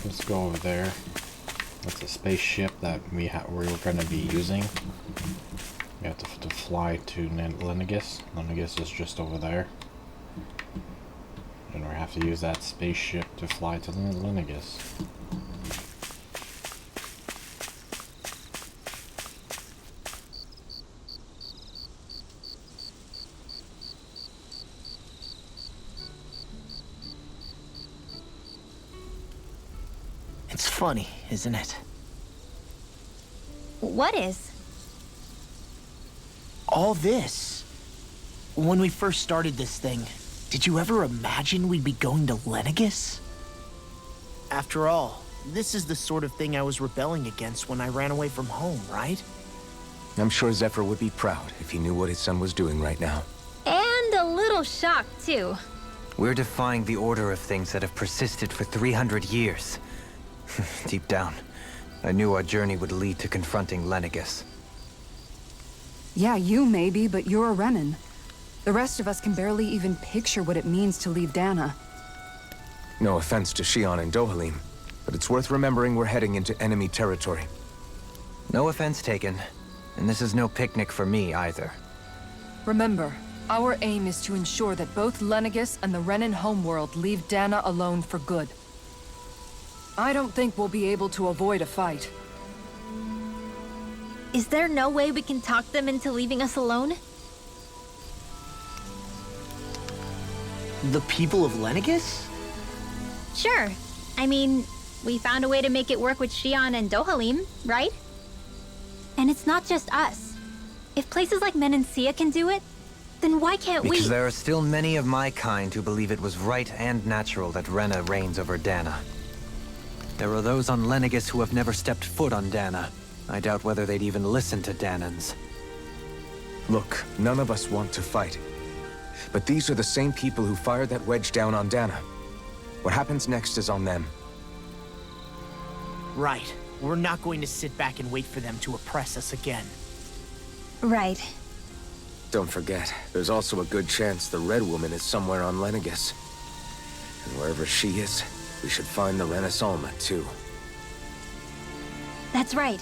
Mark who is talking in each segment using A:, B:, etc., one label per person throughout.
A: let's go over there. That's a spaceship that we're going to be using. We have to fly to Lenegis. Lenegis is just over there. And we have to use that spaceship to fly to Lenegis.
B: It's funny, isn't it?
C: What is?
B: All this. When we first started this thing, did you ever imagine we'd be going to Lenegis? After all, this is the sort of thing I was rebelling against when I ran away from home, right?
D: I'm sure Zephyr would be proud if he knew what his son was doing right now.
C: And a little shocked, too.
E: We're defying the order of things that have persisted for 300 years. Deep down, I knew our journey would lead to confronting Lenegis.
F: Yeah, you maybe, but you're a Renan. The rest of us can barely even picture what it means to leave Dana.
D: No offense to Shion and Dohalim, but it's worth remembering we're heading into enemy territory.
E: No offense taken, and this is no picnic for me either.
F: Remember, our aim is to ensure that both Lenegis and the Renan homeworld leave Dana alone for good. I don't think we'll be able to avoid a fight.
C: Is there no way we can talk them into leaving us alone?
B: The people of Lenegis?
C: Sure. I mean, we found a way to make it work with Shion and Dohalim, right? And it's not just us. If places like Menancia can do it, then why can't we?
E: Because there are still many of my kind who believe it was right and natural that Rena reigns over Dana. There are those on Lenegis who have never stepped foot on Dana. I doubt whether they'd even listen to Danans.
D: Look, none of us want to fight. But these are the same people who fired that wedge down on Dana. What happens next is on them.
B: Right. We're not going to sit back and wait for them to oppress us again.
C: Right.
D: Don't forget, there's also a good chance the Red Woman is somewhere on Lenegis. And wherever she is, we should find the Renaissance too.
C: That's right.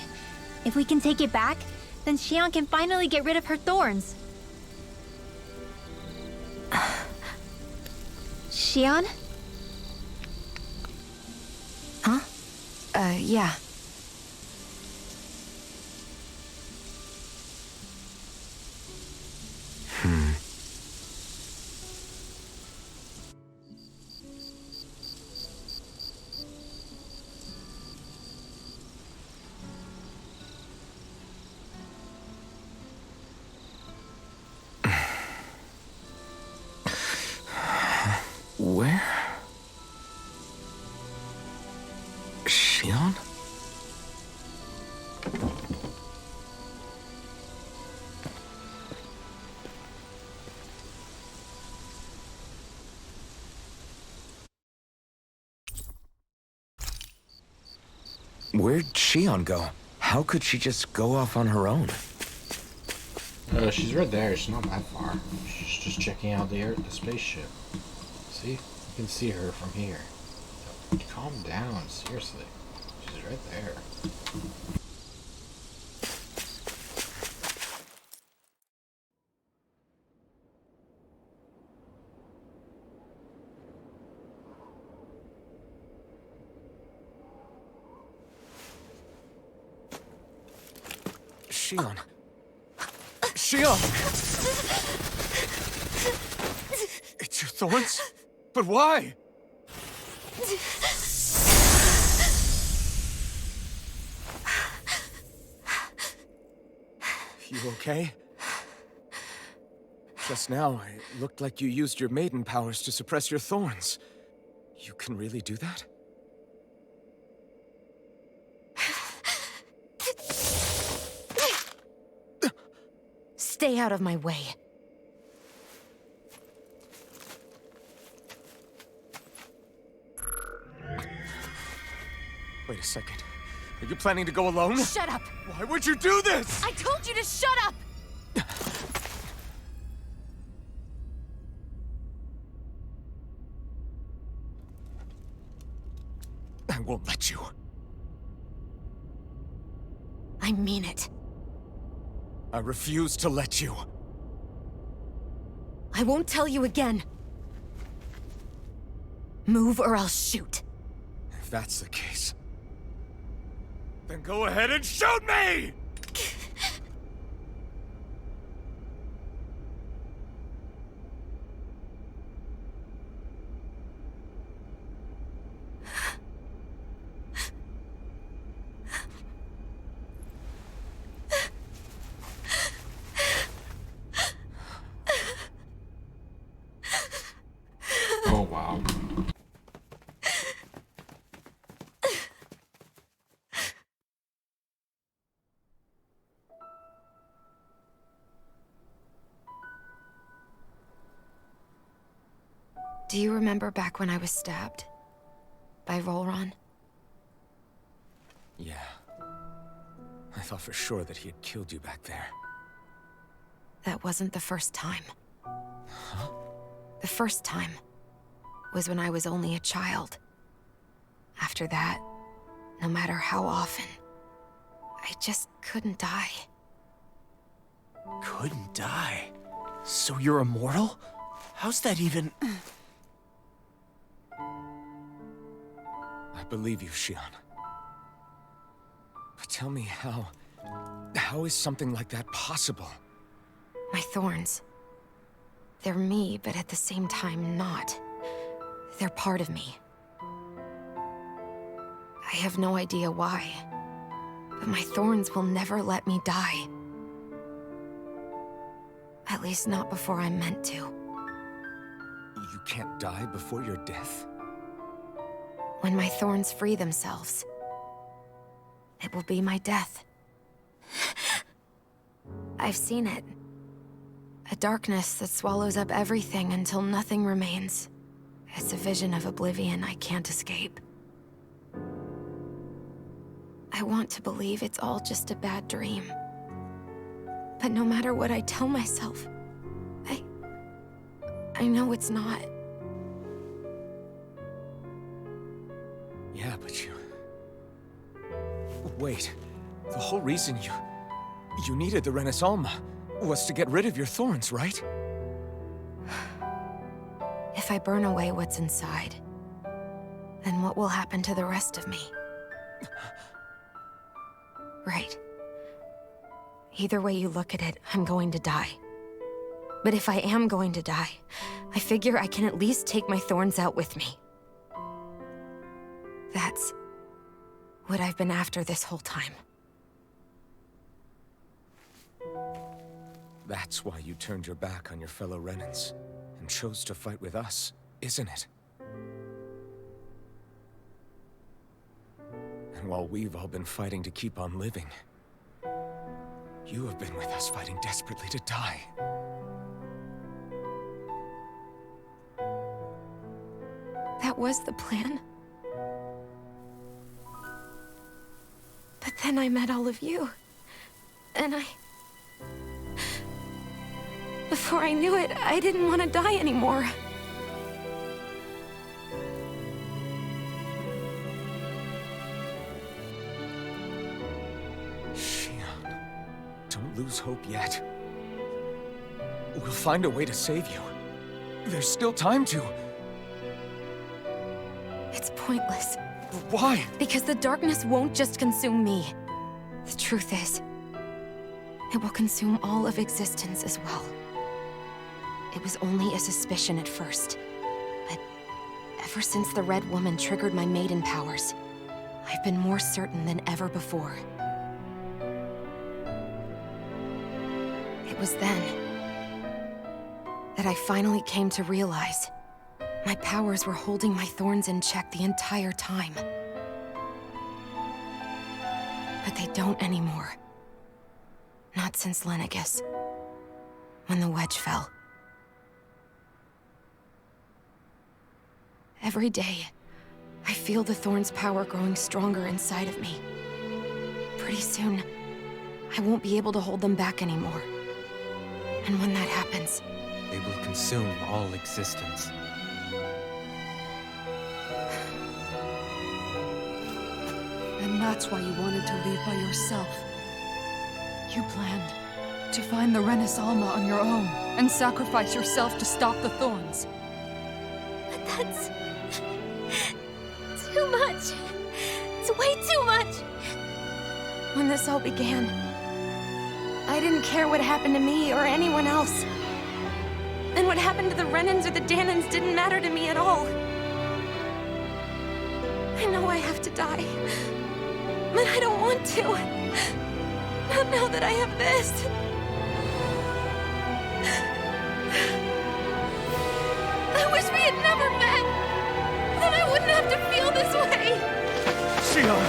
C: If we can take it back, then Shion can finally get rid of her thorns. Shion?
F: Huh? Yeah.
D: Where? Shion? Where'd Shion go? How could she just go off on her own?
A: She's right there. She's not that far. She's just checking out the spaceship. See? You can see her from here. Calm down, seriously. She's right there.
D: Shion. Shion! It's your thorns? But why? You okay? Just now, it looked like you used your maiden powers to suppress your thorns. You can really do that?
F: Stay out of my way.
D: Wait a second. Are you planning to go alone?
F: Shut up!
D: Why would you do this?
F: I told you to shut up!
D: I won't let you.
G: I mean it.
D: I refuse to let you.
G: I won't tell you again. Move or I'll shoot.
D: If that's the case, then go ahead and shoot me!
A: Oh, wow.
G: Do you remember back when I was stabbed? By Rolron?
D: Yeah. I thought for sure that he had killed you back there.
G: That wasn't the first time.
D: Huh?
G: The first time was when I was only a child. After that, no matter how often, I just couldn't die.
B: Couldn't die? So you're immortal? How's that even...
D: I believe you, Xion. But tell me how... How is something like that possible?
G: My thorns. They're me, but at the same time not. They're part of me. I have no idea why, but my thorns will never let me die. At least not before I'm meant to.
D: You can't die before your death?
G: When my thorns free themselves, it will be my death. I've seen it. A darkness that swallows up everything until nothing remains. It's a vision of oblivion I can't escape. I want to believe it's all just a bad dream. But no matter what I tell myself, I know it's not.
D: Yeah, but you... Wait. The whole reason you needed the Renasolma was to get rid of your thorns, right?
G: If I burn away what's inside, then what will happen to the rest of me? Right. Either way you look at it, I'm going to die. But if I am going to die, I figure I can at least take my thorns out with me. That's what I've been after this whole time.
D: That's why you turned your back on your fellow Renans and chose to fight with us, isn't it? And while we've all been fighting to keep on living, you have been with us fighting desperately to die.
G: That was the plan. But then I met all of you. And before I knew it, I didn't want to die anymore.
D: Xion, don't lose hope yet. We'll find a way to save you. There's still time to...
G: It's pointless.
D: Why?
G: Because the darkness won't just consume me. The truth is, it will consume all of existence as well. It was only a suspicion at first, but ever since the Red Woman triggered my maiden powers, I've been more certain than ever before. It was then that I finally came to realize my powers were holding my thorns in check the entire time. But they don't anymore. Not since Lenegis, when the wedge fell. Every day, I feel the thorn's power growing stronger inside of me. Pretty soon, I won't be able to hold them back anymore. And when that happens...
E: They will consume all existence.
F: That's why you wanted to leave by yourself. You planned to find the Renaissance on your own and sacrifice yourself to stop the thorns.
C: But that's... too much. It's way too much.
G: When this all began, I didn't care what happened to me or anyone else. And what happened to the Renans or the Danans didn't matter to me at all. I know I have to die, but I don't want to. Not now that I have this. I wish we had never met. Then I wouldn't have to feel this way.
D: Shion!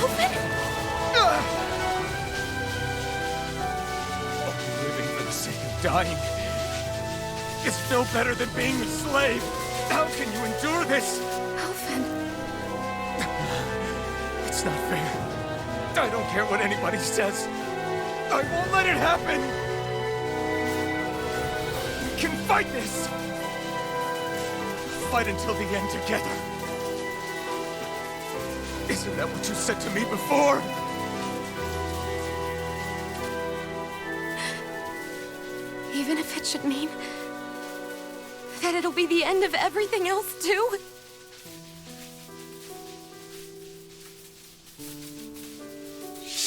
G: Alvin?
H: Living for the sake of dying is no better than being a slave. How can you endure this?
G: Alvin.
H: It's not fair. I don't care what anybody says. I won't let it happen. We can fight this. Fight until the end together. Isn't that what you said to me before?
G: Even if it should mean that it'll be the end of everything else, too?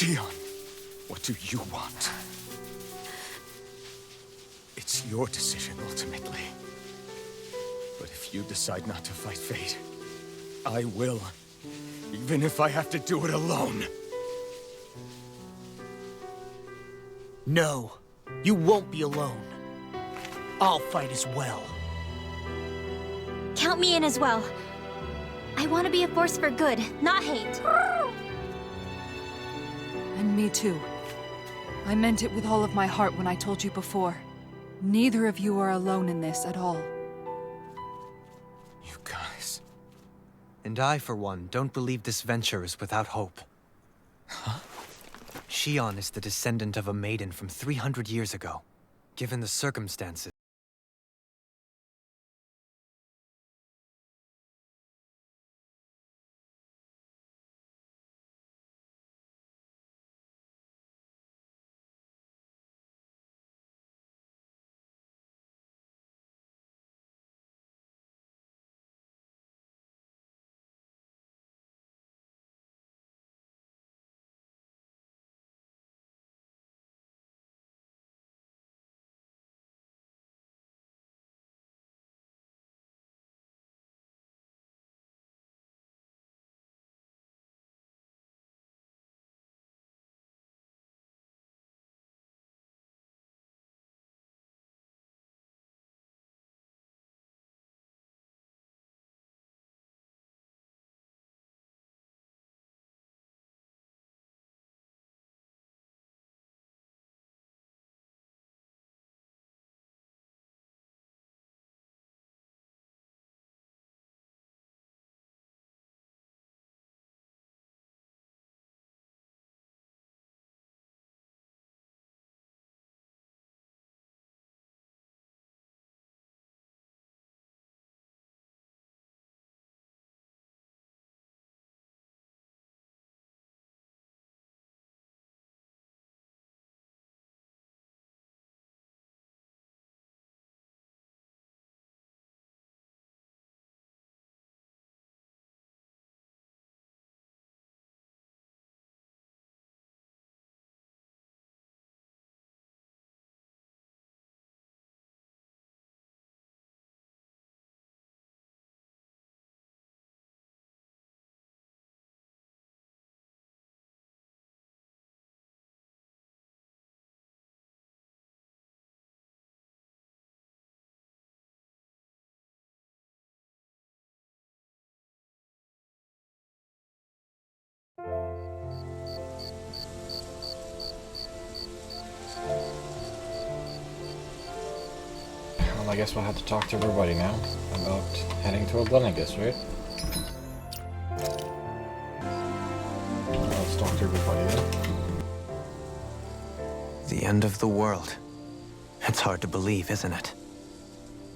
H: Shion, what do you want? It's your decision, ultimately. But if you decide not to fight fate, I will. Even if I have to do it alone.
B: No, you won't be alone. I'll fight as well.
C: Count me in as well. I want to be a force for good, not hate.
F: And me too. I meant it with all of my heart when I told you before. Neither of you are alone in this at all.
H: You guys...
E: And I, for one, don't believe this venture is without hope.
H: Huh?
E: Shion is the descendant of a maiden from 300 years ago. Given the circumstances,
A: Well, I guess we'll have to talk to everybody now about heading to a Lenegis, right? Let's talk to everybody then.
E: the end of the world. It's hard to believe, isn't it?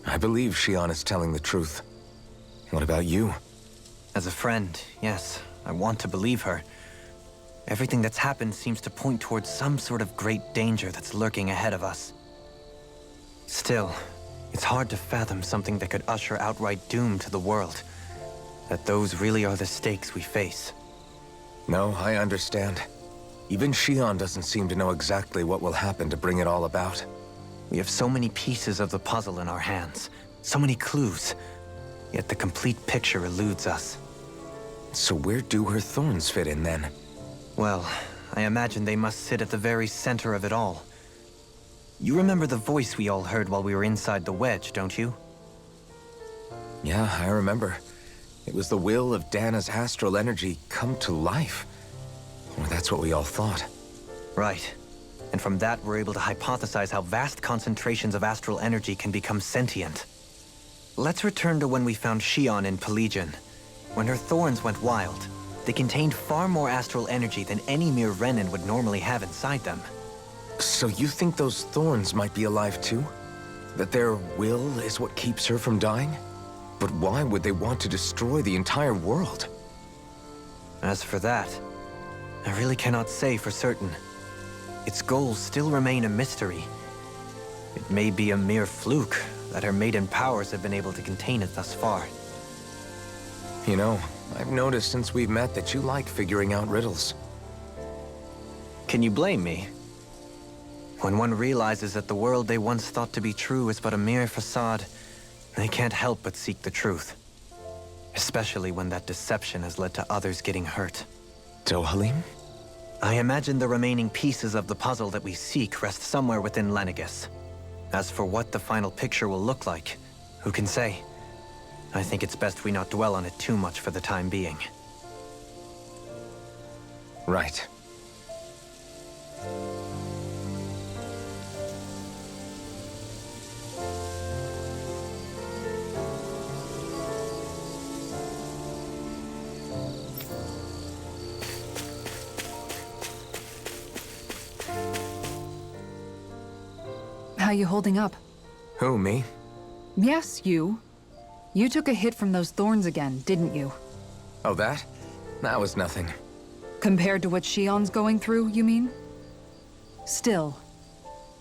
D: I believe Shion is telling the truth. What about you?
E: As a friend, yes. I want to believe her. Everything that's happened seems to point towards some sort of great danger that's lurking ahead of us. Still, it's hard to fathom something that could usher outright doom to the world. That those really are the stakes we face.
D: No, I understand. Even Shion doesn't seem to know exactly what will happen to bring it all about.
E: We have so many pieces of the puzzle in our hands, so many clues, yet the complete picture eludes us.
D: So where do her thorns fit in then?
E: Well, I imagine they must sit at the very center of it all. You remember the voice we all heard while we were inside the wedge, don't you?
D: Yeah, I remember. It was the will of Dana's astral energy come to life. Or that's what we all thought.
E: Right. And from that, we're able to hypothesize how vast concentrations of astral energy can become sentient. Let's return to when we found Shion in Pelagian. When her thorns went wild, they contained far more astral energy than any mere Renan would normally have inside them.
D: So you think those thorns might be alive too? That their will is what keeps her from dying? But why would they want to destroy the entire world?
E: As for that, I really cannot say for certain. Its goals still remain a mystery. It may be a mere fluke that her maiden powers have been able to contain it thus far.
D: You know, I've noticed since we've met that you like figuring out riddles.
E: Can you blame me? When one realizes that the world they once thought to be true is but a mere facade, they can't help but seek the truth. Especially when that deception has led to others getting hurt.
D: Dohalim?
E: I imagine the remaining pieces of the puzzle that we seek rest somewhere within Lenegis. As for what the final picture will look like, who can say? I think it's best we not dwell on it too much for the time being.
D: Right.
F: How you holding up?
D: Who, me?
F: Yes, you. You took a hit from those thorns again, didn't you?
D: Oh, that? That was nothing.
F: Compared to what Shion's going through, you mean? Still,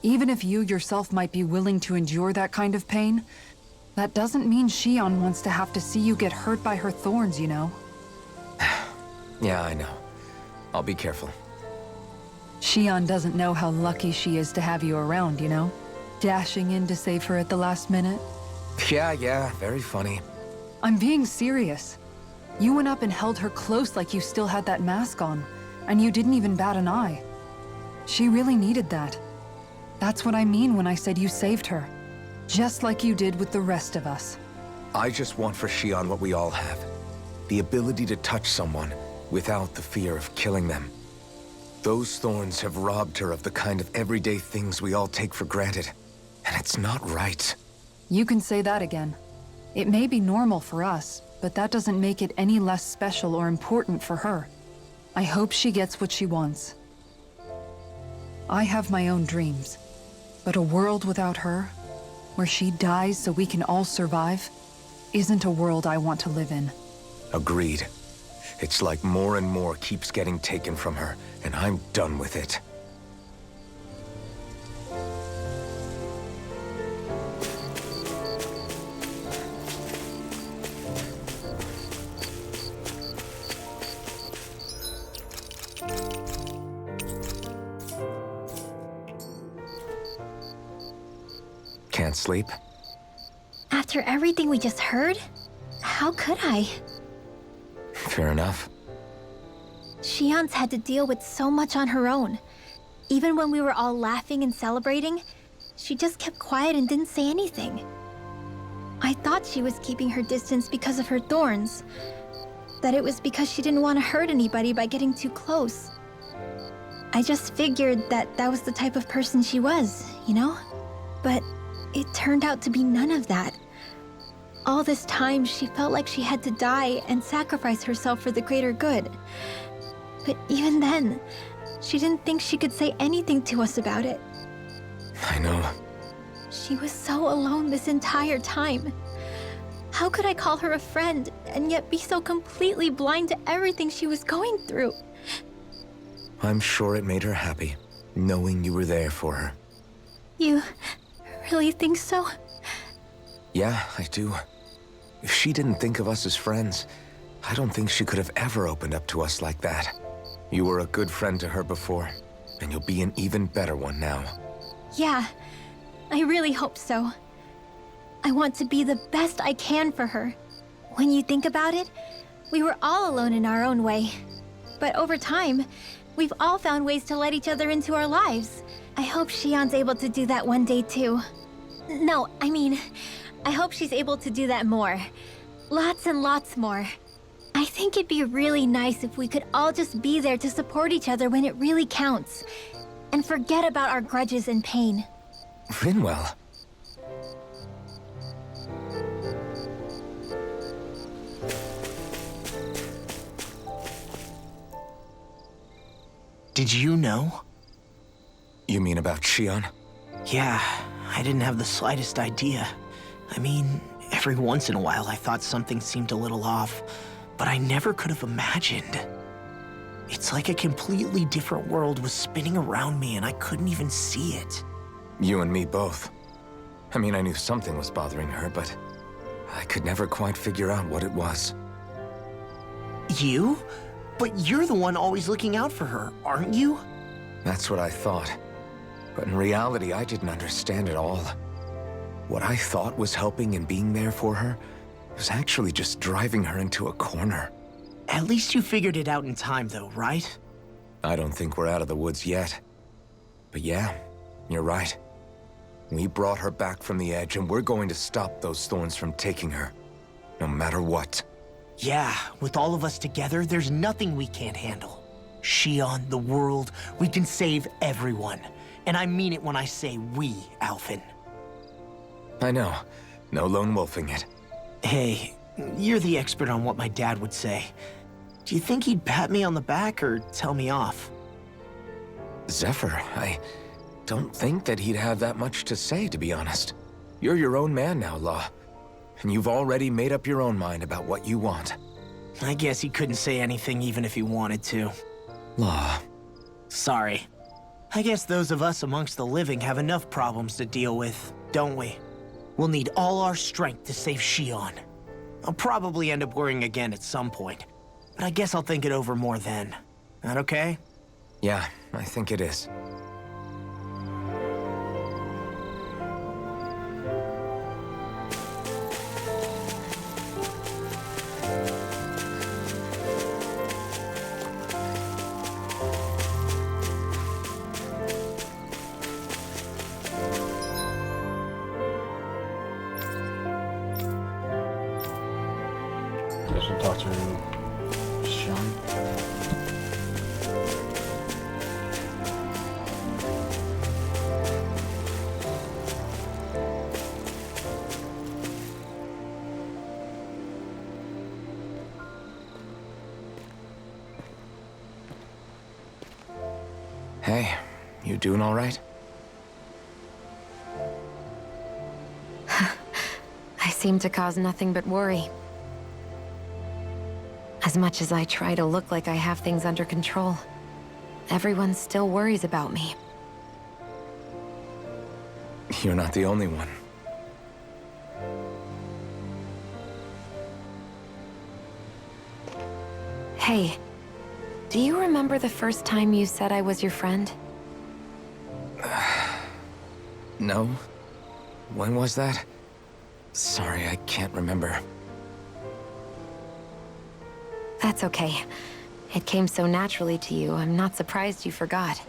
F: even if you yourself might be willing to endure that kind of pain, that doesn't mean Shion wants to have to see you get hurt by her thorns, you know?
D: Yeah, I know. I'll be careful.
F: Shion doesn't know how lucky she is to have you around, you know? Dashing in to save her at the last minute.
D: Yeah, very funny.
F: I'm being serious. You went up and held her close like you still had that mask on, and you didn't even bat an eye. She really needed that. That's what I mean when I said you saved her. Just like you did with the rest of us.
D: I just want for Shion what we all have. The ability to touch someone without the fear of killing them. Those thorns have robbed her of the kind of everyday things we all take for granted. And it's not right.
F: You can say that again. It may be normal for us, but that doesn't make it any less special or important for her. I hope she gets what she wants. I have my own dreams, but a world without her, where she dies so we can all survive, isn't a world I want to live in.
D: Agreed. It's like more and more keeps getting taken from her, and I'm done with it. Can't sleep?
C: After everything we just heard, how could I?
D: Fair enough.
C: Shion's had to deal with so much on her own. Even when we were all laughing and celebrating, she just kept quiet and didn't say anything. I thought she was keeping her distance because of her thorns. That it was because she didn't want to hurt anybody by getting too close. I just figured that that was the type of person she was, you know? But it turned out to be none of that. All this time, she felt like she had to die and sacrifice herself for the greater good. But even then, she didn't think she could say anything to us about it.
D: I know.
C: She was so alone this entire time. How could I call her a friend and yet be so completely blind to everything she was going through?
D: I'm sure it made her happy, knowing you were there for her.
C: You really think so?
D: Yeah, I do. If she didn't think of us as friends, I don't think she could have ever opened up to us like that. You were a good friend to her before, and you'll be an even better one now.
C: Yeah, I really hope so. I want to be the best I can for her. When you think about it, we were all alone in our own way. But over time, we've all found ways to let each other into our lives. I hope Shion's able to do that one day too. No, I mean, I hope she's able to do that more. Lots and lots more. I think it'd be really nice if we could all just be there to support each other when it really counts. And forget about our grudges and pain.
D: Rinwell.
B: Did you know?
D: You mean about Shion?
B: Yeah, I didn't have the slightest idea. I mean, every once in a while I thought something seemed a little off, but I never could have imagined. It's like a completely different world was spinning around me and I couldn't even see it.
D: You and me both. I mean, I knew something was bothering her, but I could never quite figure out what it was.
B: You? But you're the one always looking out for her, aren't you?
D: That's what I thought. But in reality, I didn't understand it all. What I thought was helping and being there for her was actually just driving her into a corner.
B: At least you figured it out in time, though, right?
D: I don't think we're out of the woods yet. But yeah, you're right. We brought her back from the edge, and we're going to stop those thorns from taking her, no matter what.
B: Yeah, with all of us together, there's nothing we can't handle. Shion, the world, we can save everyone. And I mean it when I say we, Alphen.
D: I know. No lone wolfing it.
B: Hey, you're the expert on what my dad would say. Do you think he'd pat me on the back or tell me off?
D: Zephyr, I don't think that he'd have that much to say, to be honest. You're your own man now, Law. And you've already made up your own mind about what you want.
B: I guess he couldn't say anything even if he wanted to.
D: Law.
B: Sorry. I guess those of us amongst the living have enough problems to deal with, don't we? We'll need all our strength to save Shion. I'll probably end up worrying again at some point, but I guess I'll think it over more then. That okay?
D: Yeah, I think it is.
A: Guess we'll talk to Sean.
D: Hey, you doing all right?
G: I seem to cause nothing but worry. As much as I try to look like I have things under control, everyone still worries about me.
D: You're not the only one.
G: Hey, do you remember the first time you said I was your friend?
D: No? When was that? Sorry, I can't remember.
G: That's okay. It came so naturally to you, I'm not surprised you forgot.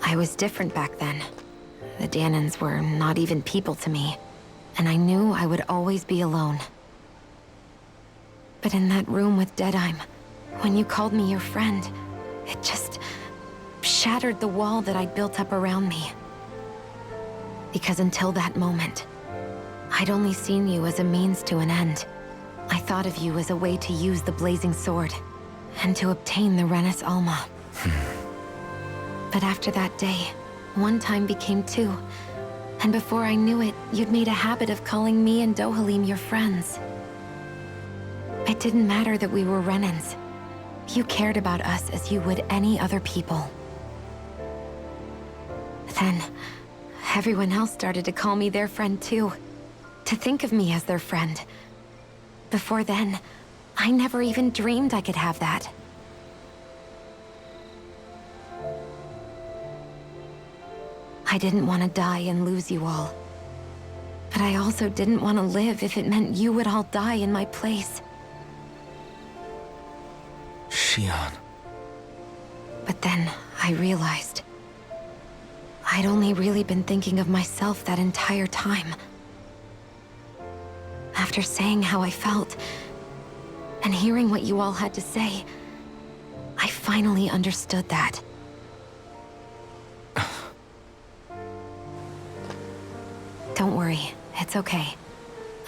G: I was different back then. The Danans were not even people to me, and I knew I would always be alone. But in that room with Deadime, when you called me your friend, it just shattered the wall that I'd built up around me. Because until that moment, I'd only seen you as a means to an end. I thought of you as a way to use the blazing sword, and to obtain the Renis Alma. But after that day, one time became two, And before I knew it, you'd made a habit of calling me and Dohalim your friends. It didn't matter that we were Renans. You cared about us as you would any other people. Then, everyone else started to call me their friend too. To think of me as their friend. Before then, I never even dreamed I could have that. I didn't want to die and lose you all. But I also didn't want to live if it meant you would all die in my place.
D: Shion.
G: But then I realized I'd only really been thinking of myself that entire time. After saying how I felt, and hearing what you all had to say, I finally understood that. Don't worry, it's okay.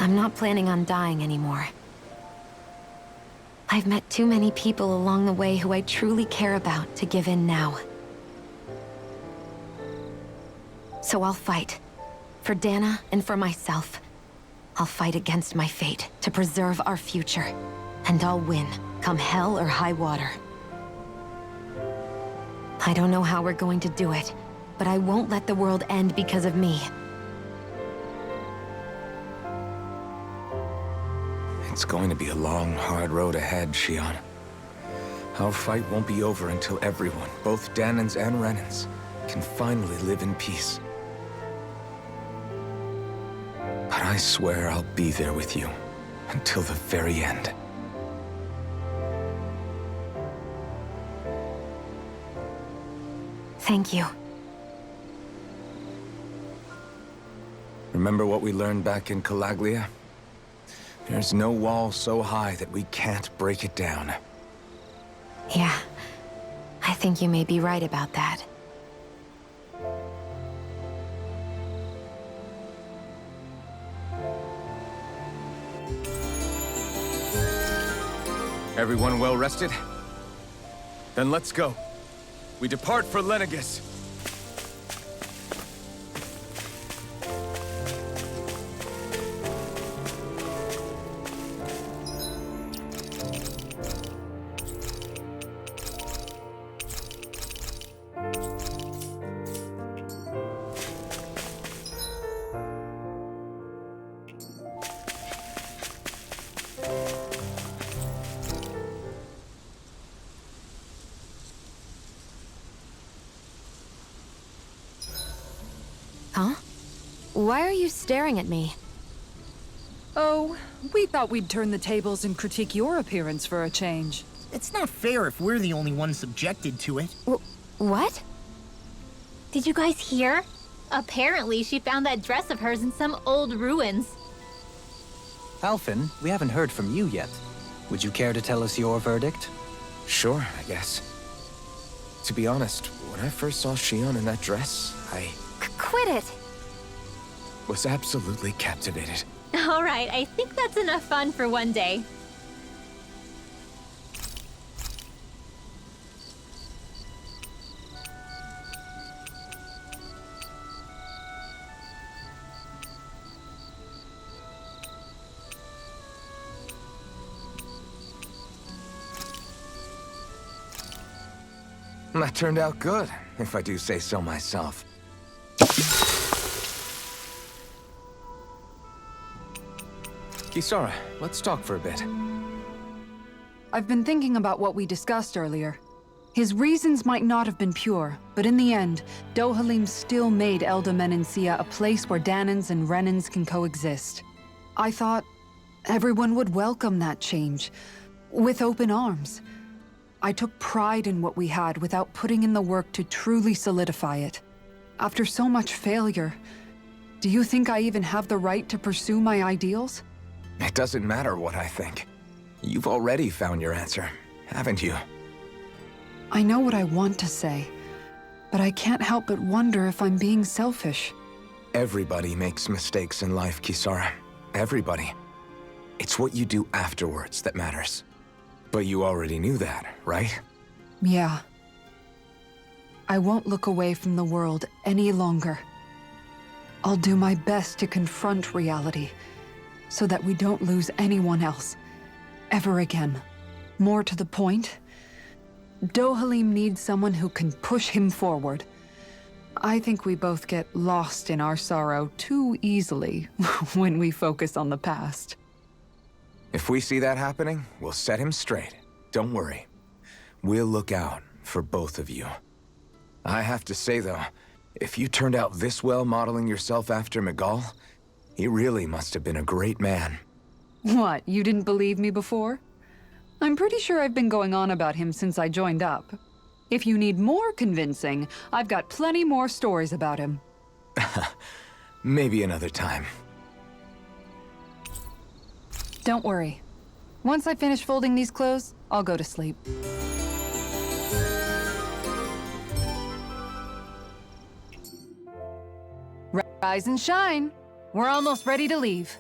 G: I'm not planning on dying anymore. I've met too many people along the way who I truly care about to give in now. So I'll fight. For Dana and for myself. I'll fight against my fate to preserve our future. And I'll win, come hell or high water. I don't know how we're going to do it, but I won't let the world end because of me.
D: It's going to be a long, hard road ahead, Shion. Our fight won't be over until everyone, both Danans and Renans, can finally live in peace. But I swear I'll be there with you until the very end.
G: Thank you.
D: Remember what we learned back in Calaglia? There's no wall so high that we can't break it down.
G: Yeah, I think you may be right about that.
H: Everyone well rested? Then let's go. We depart for Lenegis.
G: Huh? Why are you staring at me?
F: Oh, we thought we'd turn the tables and critique your appearance for a change.
B: It's not fair if we're the only ones subjected to it.
G: What?
C: Did you guys hear? Apparently, she found that dress of hers in some old ruins.
E: Alphen, we haven't heard from you yet. Would you care to tell us your verdict?
D: Sure, I guess. To be honest, when I first saw Shion in that dress, I
G: Quit it!
D: was absolutely captivated.
C: All right, I think that's enough fun for one day.
D: That turned out good, if I do say so myself. Kisara, let's talk for a bit.
F: I've been thinking about what we discussed earlier. His reasons might not have been pure, but in the end, Dohalim still made Elda Menencia a place where Danans and Renans can coexist. I thought everyone would welcome that change, with open arms. I took pride in what we had without putting in the work to truly solidify it. After so much failure, do you think I even have the right to pursue my ideals?
D: It doesn't matter what I think. You've already found your answer, haven't you?
F: I know what I want to say, but I can't help but wonder if I'm being selfish.
D: Everybody makes mistakes in life, Kisara. Everybody. It's what you do afterwards that matters. But you already knew that, right?
F: Yeah. I won't look away from the world any longer. I'll do my best to confront reality, so that we don't lose anyone else, ever again. More to the point, Dohalim needs someone who can push him forward. I think we both get lost in our sorrow too easily when we focus on the past.
D: If we see that happening, we'll set him straight. Don't worry. We'll look out for both of you. I have to say, though, if you turned out this well modeling yourself after Miguel, he really must have been a great man.
F: What, you didn't believe me before? I'm pretty sure I've been going on about him since I joined up. If you need more convincing, I've got plenty more stories about him.
D: Maybe another time.
F: Don't worry. Once I finish folding these clothes, I'll go to sleep. Rise and shine. We're almost ready to leave.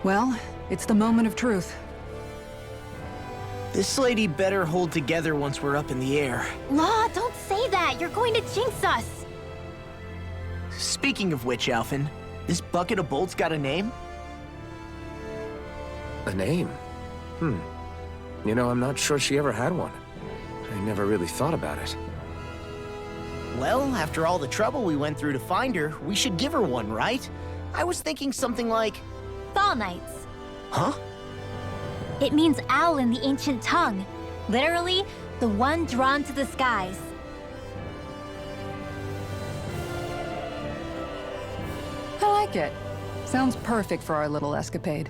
F: Well, it's the moment of truth.
B: This lady better hold together once we're up in the air.
C: Law, don't say that. You're going to jinx us.
B: Speaking of which, Alphen, this bucket of bolts got a name?
D: A name? You know, I'm not sure she ever had one. I never really thought about it.
B: Well, after all the trouble we went through to find her, we should give her one, right? I was thinking something like...
C: Fall Knights.
B: Huh?
C: It means owl in the ancient tongue. Literally, the one drawn to the skies.
F: I like it. Sounds perfect for our little escapade.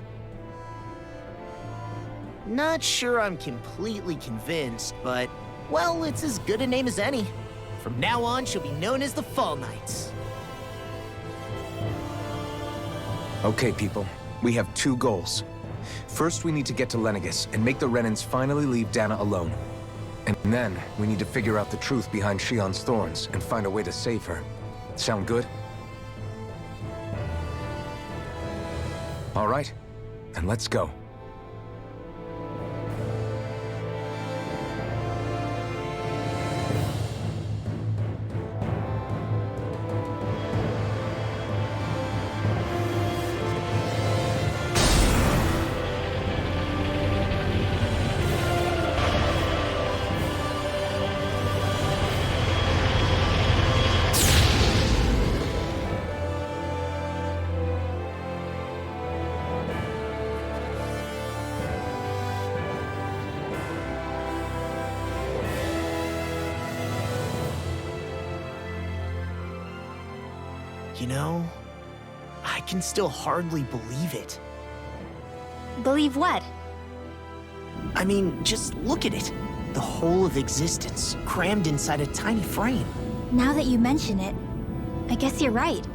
B: Not sure I'm completely convinced, but, well, it's as good a name as any. From now on, she'll be known as the Fall Knights.
D: Okay, people. We have two goals. First, we need to get to Lenegis and make the Renans finally leave Dana alone. And then, we need to figure out the truth behind Shion's thorns and find a way to save her. Sound good? All right, then let's go.
B: You know, I can still hardly believe it.
C: Believe what?
B: I mean, just look at it. The whole of existence, crammed inside a tiny frame.
C: Now that you mention it, I guess you're right.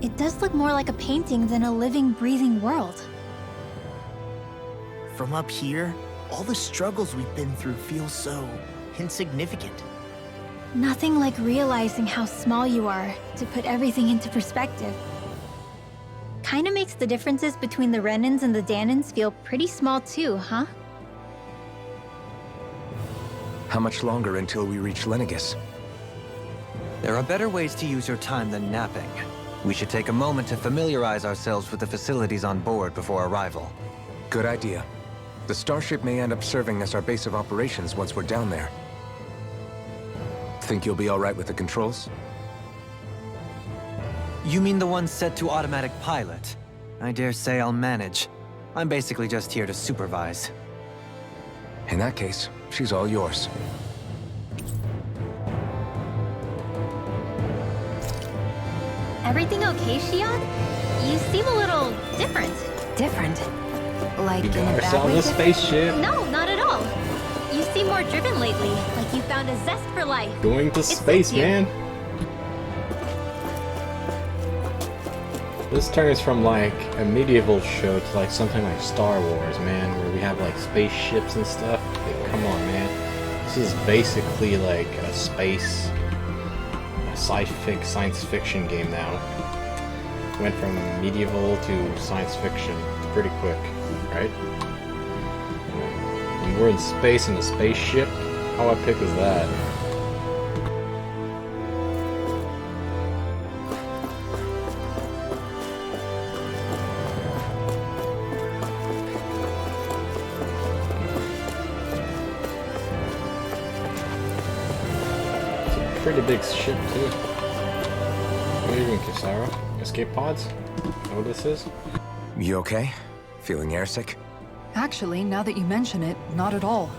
C: It does look more like a painting than a living, breathing world.
B: From up here, all the struggles we've been through feel so insignificant.
C: Nothing like realizing how small you are to put everything into perspective. Kinda makes the differences between the Renans and the Danans feel pretty small too, huh?
D: How much longer until we reach Lenegis?
E: There are better ways to use your time than napping. We should take a moment to familiarize ourselves with the facilities on board before arrival.
D: Good idea. The starship may end up serving as our base of operations once we're down there. Think you'll be all right with the controls?
E: You mean the one set to automatic pilot? I dare say I'll manage. I'm basically just here to supervise.
D: In that case, she's all yours.
C: Everything okay, Shion? You seem a little different.
G: Different? Like
A: You
G: in a
A: got
G: bad
A: ourselves
G: way
A: a
G: different?
A: spaceship.
C: No, not at all. You seem more driven lately, like you found a zest for life.
A: Going to
C: It
A: space,
C: suits you.
A: man. This turns from like a medieval show to like something like Star Wars, man, where we have like spaceships and stuff. Like, come on, man. This is basically like a science fiction game now. Went from medieval to science fiction pretty quick, right? And we're in space in a spaceship. How epic is that? Pretty big ship too. What are you doing, Kisara? Escape pods? Is that what this is?
D: You okay? Feeling airsick?
F: Actually, now that you mention it, not at all.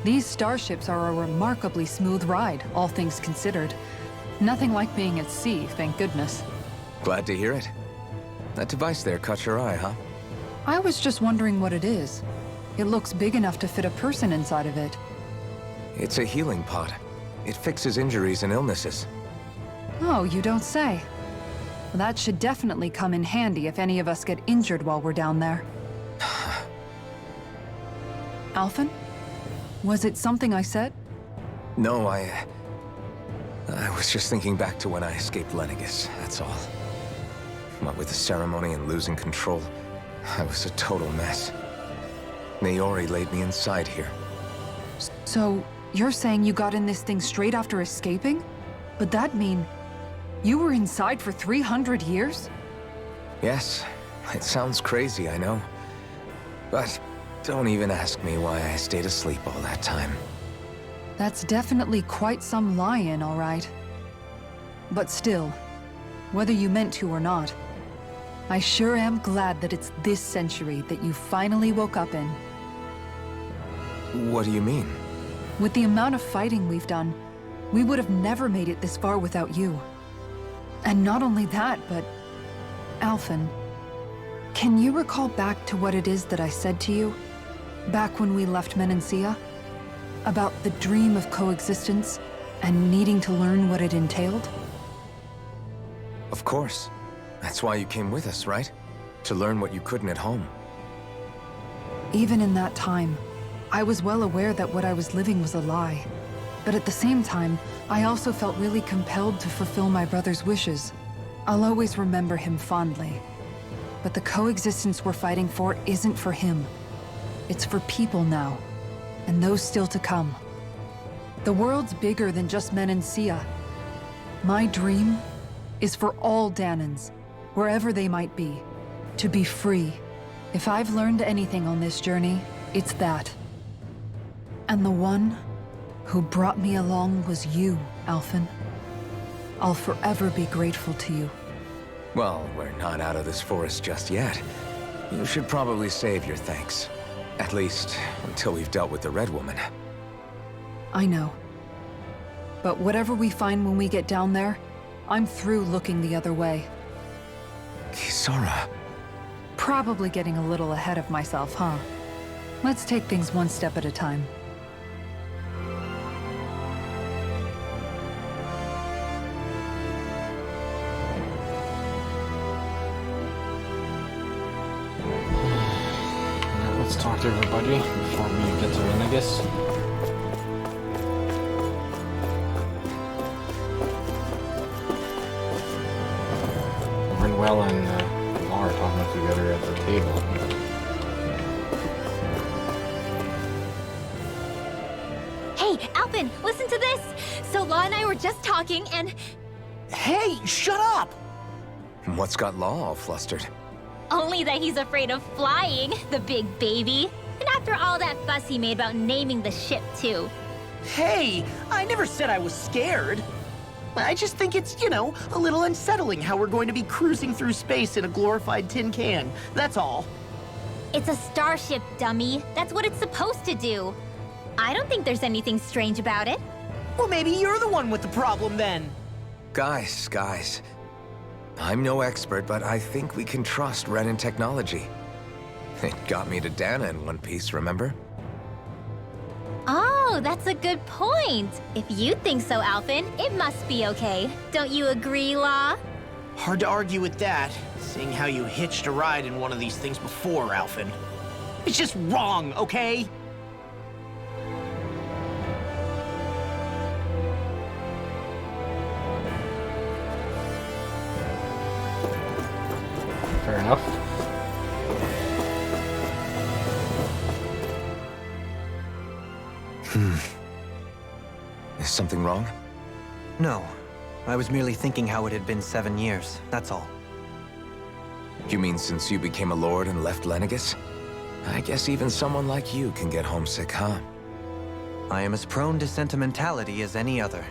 F: These starships are a remarkably smooth ride, all things considered. Nothing like being at sea, thank goodness.
D: Glad to hear it. That device there caught your eye, huh?
F: I was just wondering what it is. It looks big enough to fit a person inside of it.
D: It's a healing pod. It fixes injuries and illnesses.
F: Oh, you don't say. Well, that should definitely come in handy if any of us get injured while we're down there. Alphen? Was it something I said?
D: No, I was just thinking back to when I escaped Lenegis, that's all. What with the ceremony and losing control, I was a total mess. Naori laid me inside here.
F: So, you're saying you got in this thing straight after escaping? But that mean you were inside for 300 years?
D: Yes, it sounds crazy, I know. But don't even ask me why I stayed asleep all that time.
F: That's definitely quite some lie-in, all right. But still, whether you meant to or not, I sure am glad that it's this century that you finally woke up in.
D: What do you mean?
F: With the amount of fighting we've done, we would have never made it this far without you. And not only that, but... Alphen, can you recall back to what it is that I said to you? Back when we left Menancia? About the dream of coexistence, and needing to learn what it entailed?
D: Of course. That's why you came with us, right? To learn what you couldn't at home.
F: Even in that time, I was well aware that what I was living was a lie. But at the same time, I also felt really compelled to fulfill my brother's wishes. I'll always remember him fondly. But the coexistence we're fighting for isn't for him. It's for people now, and those still to come. The world's bigger than just Menancia. My dream is for all Danans, wherever they might be, to be free. If I've learned anything on this journey, it's that. And the one who brought me along was you, Alphen. I'll forever be grateful to you.
D: Well, we're not out of this forest just yet. You should probably save your thanks. At least, until we've dealt with the Red Woman.
F: I know. But whatever we find when we get down there, I'm through looking the other way.
D: Kisara.
F: Probably getting a little ahead of myself, huh? Let's take things one step at a time.
A: Let's talk to everybody before we get to Lenegis. Renwell and Lara talking together at the table.
C: Hey, Alphen, listen to this! So Law and I were just talking and...
B: Hey, shut up!
D: What's got Law all flustered?
C: Only that he's afraid of flying, the big baby. And after all that fuss he made about naming the ship, too.
B: Hey, I never said I was scared. I just think it's, a little unsettling how we're going to be cruising through space in a glorified tin can. That's all.
C: It's a starship, dummy. That's what it's supposed to do. I don't think there's anything strange about it.
B: Well, maybe you're the one with the problem then.
D: Guys. I'm no expert, but I think we can trust Renan technology. It got me to Dana in one piece, remember?
C: Oh, that's a good point. If you think so, Alphen, it must be okay. Don't you agree, Law?
B: Hard to argue with that, seeing how you hitched a ride in one of these things before, Alphen. It's just wrong, okay?
A: Fair enough.
D: Is something wrong?
E: No. I was merely thinking how it had been 7 years, that's all.
D: You mean since you became a lord and left Lenegis? I guess even someone like you can get homesick, huh?
E: I am as prone to sentimentality as any other.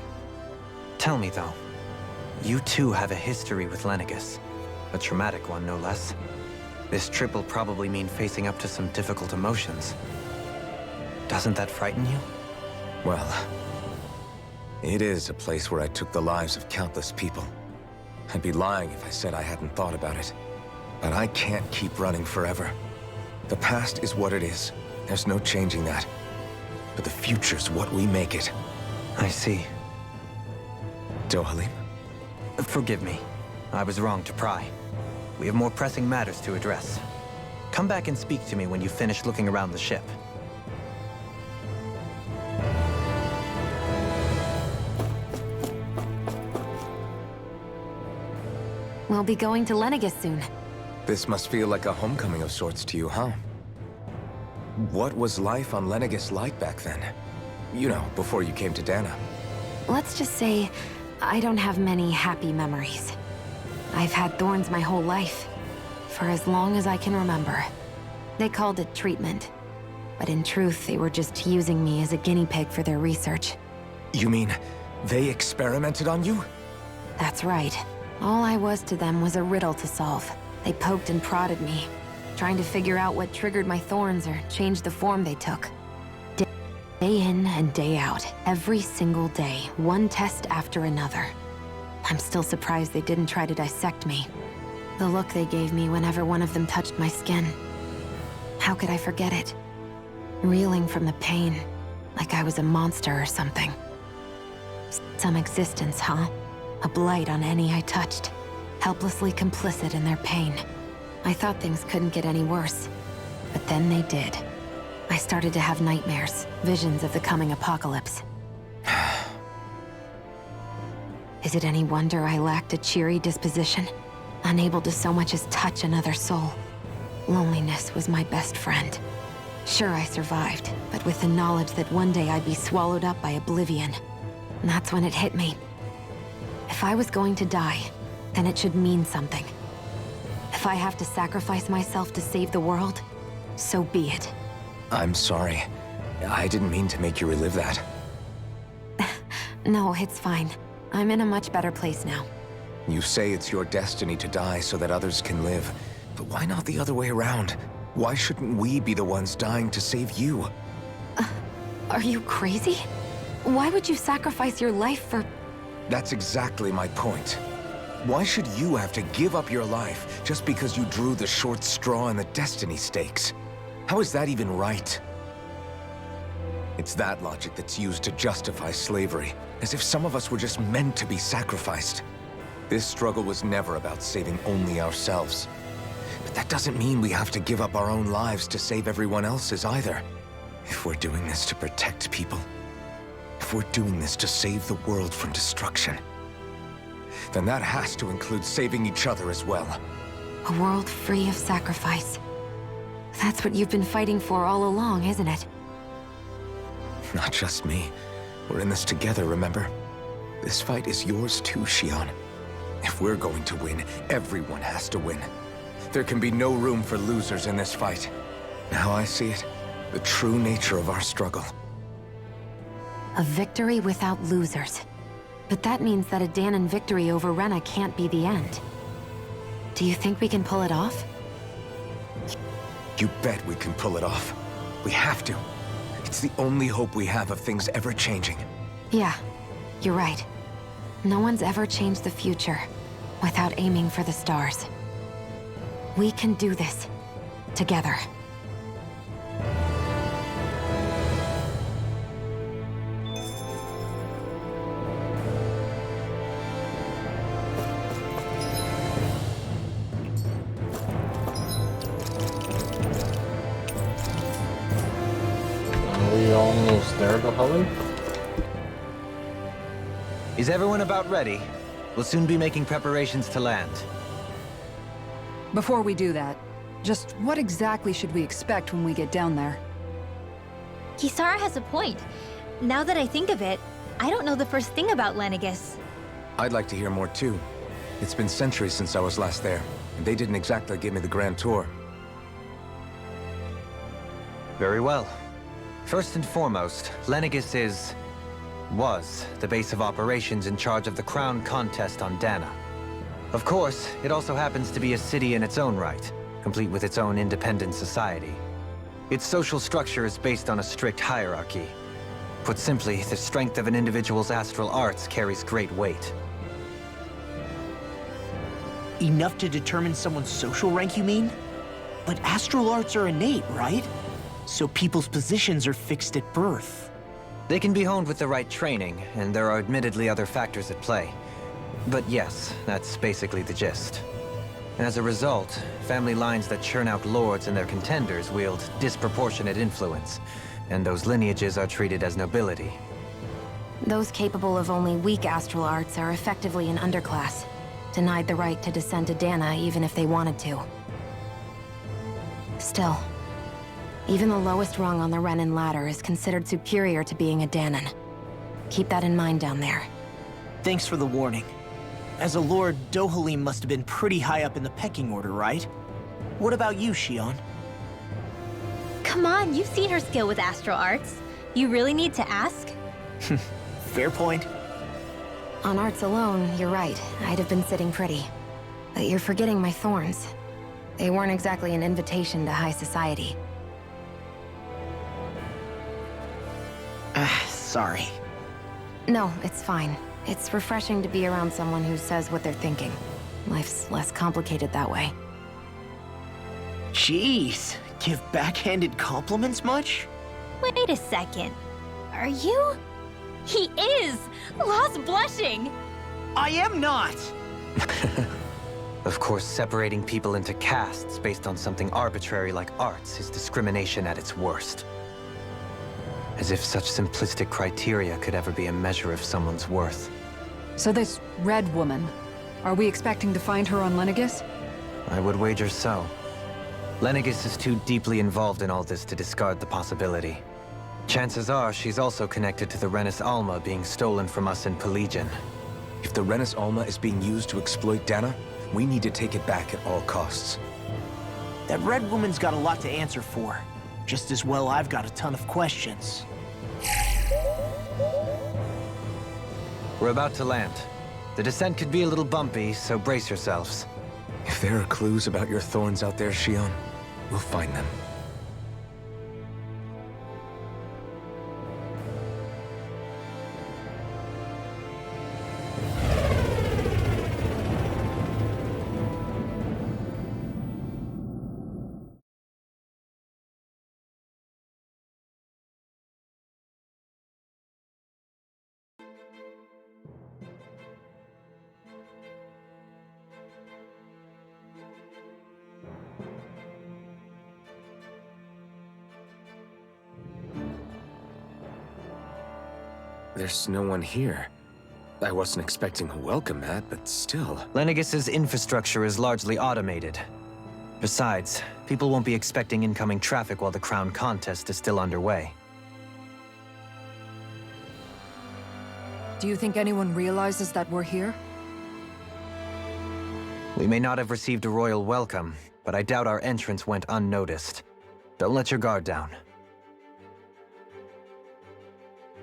E: Tell me, though, you too have a history with Lenegis. A traumatic one, no less. This trip will probably mean facing up to some difficult emotions. Doesn't that frighten you?
D: Well, it is a place where I took the lives of countless people. I'd be lying if I said I hadn't thought about it. But I can't keep running forever. The past is what it is. There's no changing that. But the future's what we make it.
E: I see.
D: Dohalim?
E: Forgive me. I was wrong to pry. We have more pressing matters to address. Come back and speak to me when you finish looking around the ship.
G: We'll be going to Lenegis soon.
D: This must feel like a homecoming of sorts to you, huh? What was life on Lenegis like back then? You know, before you came to Dana.
G: Let's just say, I don't have many happy memories. I've had thorns my whole life, for as long as I can remember. They called it treatment, but in truth, they were just using me as a guinea pig for their research.
D: You mean, they experimented on you?
G: That's right. All I was to them was a riddle to solve. They poked and prodded me, trying to figure out what triggered my thorns or changed the form they took. Day in and day out, every single day, one test after another. I'm still surprised they didn't try to dissect me. The look they gave me whenever one of them touched my skin. How could I forget it? Reeling from the pain, like I was a monster or something. Some existence, huh? A blight on any I touched. Helplessly complicit in their pain. I thought things couldn't get any worse. But then they did. I started to have nightmares, visions of the coming apocalypse. Is it any wonder I lacked a cheery disposition? Unable to so much as touch another soul. Loneliness was my best friend. Sure, I survived, but with the knowledge that one day I'd be swallowed up by oblivion. And that's when it hit me. If I was going to die, then it should mean something. If I have to sacrifice myself to save the world, so be it.
D: I'm sorry. I didn't mean to make you relive that.
G: No, it's fine. I'm in a much better place now.
D: You say it's your destiny to die so that others can live. But why not the other way around? Why shouldn't we be the ones dying to save you?
G: Are you crazy? Why would you sacrifice your life for...
D: That's exactly my point. Why should you have to give up your life just because you drew the short straw in the destiny stakes? How is that even right? It's that logic that's used to justify slavery, as if some of us were just meant to be sacrificed. This struggle was never about saving only ourselves. But that doesn't mean we have to give up our own lives to save everyone else's either. If we're doing this to protect people, if we're doing this to save the world from destruction, then that has to include saving each other as well.
G: A world free of sacrifice. That's what you've been fighting for all along, isn't it?
D: Not just me. We're in this together, remember? This fight is yours too, Shion. If we're going to win, everyone has to win. There can be no room for losers in this fight. Now I see it. The true nature of our struggle.
G: A victory without losers. But that means that a Danan victory over Rena can't be the end. Do you think we can pull it off?
D: You bet we can pull it off. We have to. It's the only hope we have of things ever changing.
G: Yeah, you're right. No one's ever changed the future without aiming for the stars. We can do this. Together.
A: we almost there, Dohali?
E: Is everyone about ready? We'll soon be making preparations to land.
F: Before we do that, just what exactly should we expect when we get down there?
C: Kisara has a point. Now that I think of it, I don't know the first thing about Lenegis.
D: I'd like to hear more too. It's been centuries since I was last there, and they didn't exactly give me the grand tour.
E: Very well. First and foremost, Lenegis was the base of operations in charge of the crown contest on Dana. Of course, it also happens to be a city in its own right, complete with its own independent society. Its social structure is based on a strict hierarchy. Put simply, the strength of an individual's astral arts carries great weight.
B: Enough to determine someone's social rank, you mean? But astral arts are innate, right? So people's positions are fixed at birth.
E: They can be honed with the right training, and there are admittedly other factors at play. But yes, that's basically the gist. As a result, family lines that churn out lords and their contenders wield disproportionate influence, and those lineages are treated as nobility.
G: Those capable of only weak astral arts are effectively an underclass, denied the right to descend to Dana even if they wanted to. Still, even the lowest rung on the Renan ladder is considered superior to being a Danan. Keep that in mind down there.
B: Thanks for the warning. As a lord, Dohalim must have been pretty high up in the pecking order, right? What about you, Shion?
C: Come on, you've seen her skill with astral arts. You really need to ask?
B: Fair point.
G: On arts alone, you're right. I'd have been sitting pretty. But you're forgetting my thorns. They weren't exactly an invitation to high society.
B: Sorry.
G: No, it's fine. It's refreshing to be around someone who says what they're thinking. Life's less complicated that way.
B: Jeez, give backhanded compliments much?
C: Wait a second. Are you? He is! Lost blushing!
B: I am not!
E: Of course, separating people into castes based on something arbitrary like arts is discrimination at its worst. As if such simplistic criteria could ever be a measure of someone's worth.
F: So this red woman, are we expecting to find her on Lenegis?
E: I would wager so. Lenegis is too deeply involved in all this to discard the possibility. Chances are she's also connected to the Renis Alma being stolen from us in Pelegion.
D: If the Renis Alma is being used to exploit Dana, we need to take it back at all costs.
B: That red woman's got a lot to answer for. Just as well I've got a ton of questions.
E: We're about to land. The descent could be a little bumpy, so brace yourselves.
D: If there are clues about your thorns out there, Shion, we'll find them. There's no one here. I wasn't expecting a welcome mat, but still.
E: Lenegis's infrastructure is largely automated. Besides, people won't be expecting incoming traffic while the crown contest is still underway.
F: Do you think anyone realizes that we're here?
E: We may not have received a royal welcome, but I doubt our entrance went unnoticed. Don't let your guard down.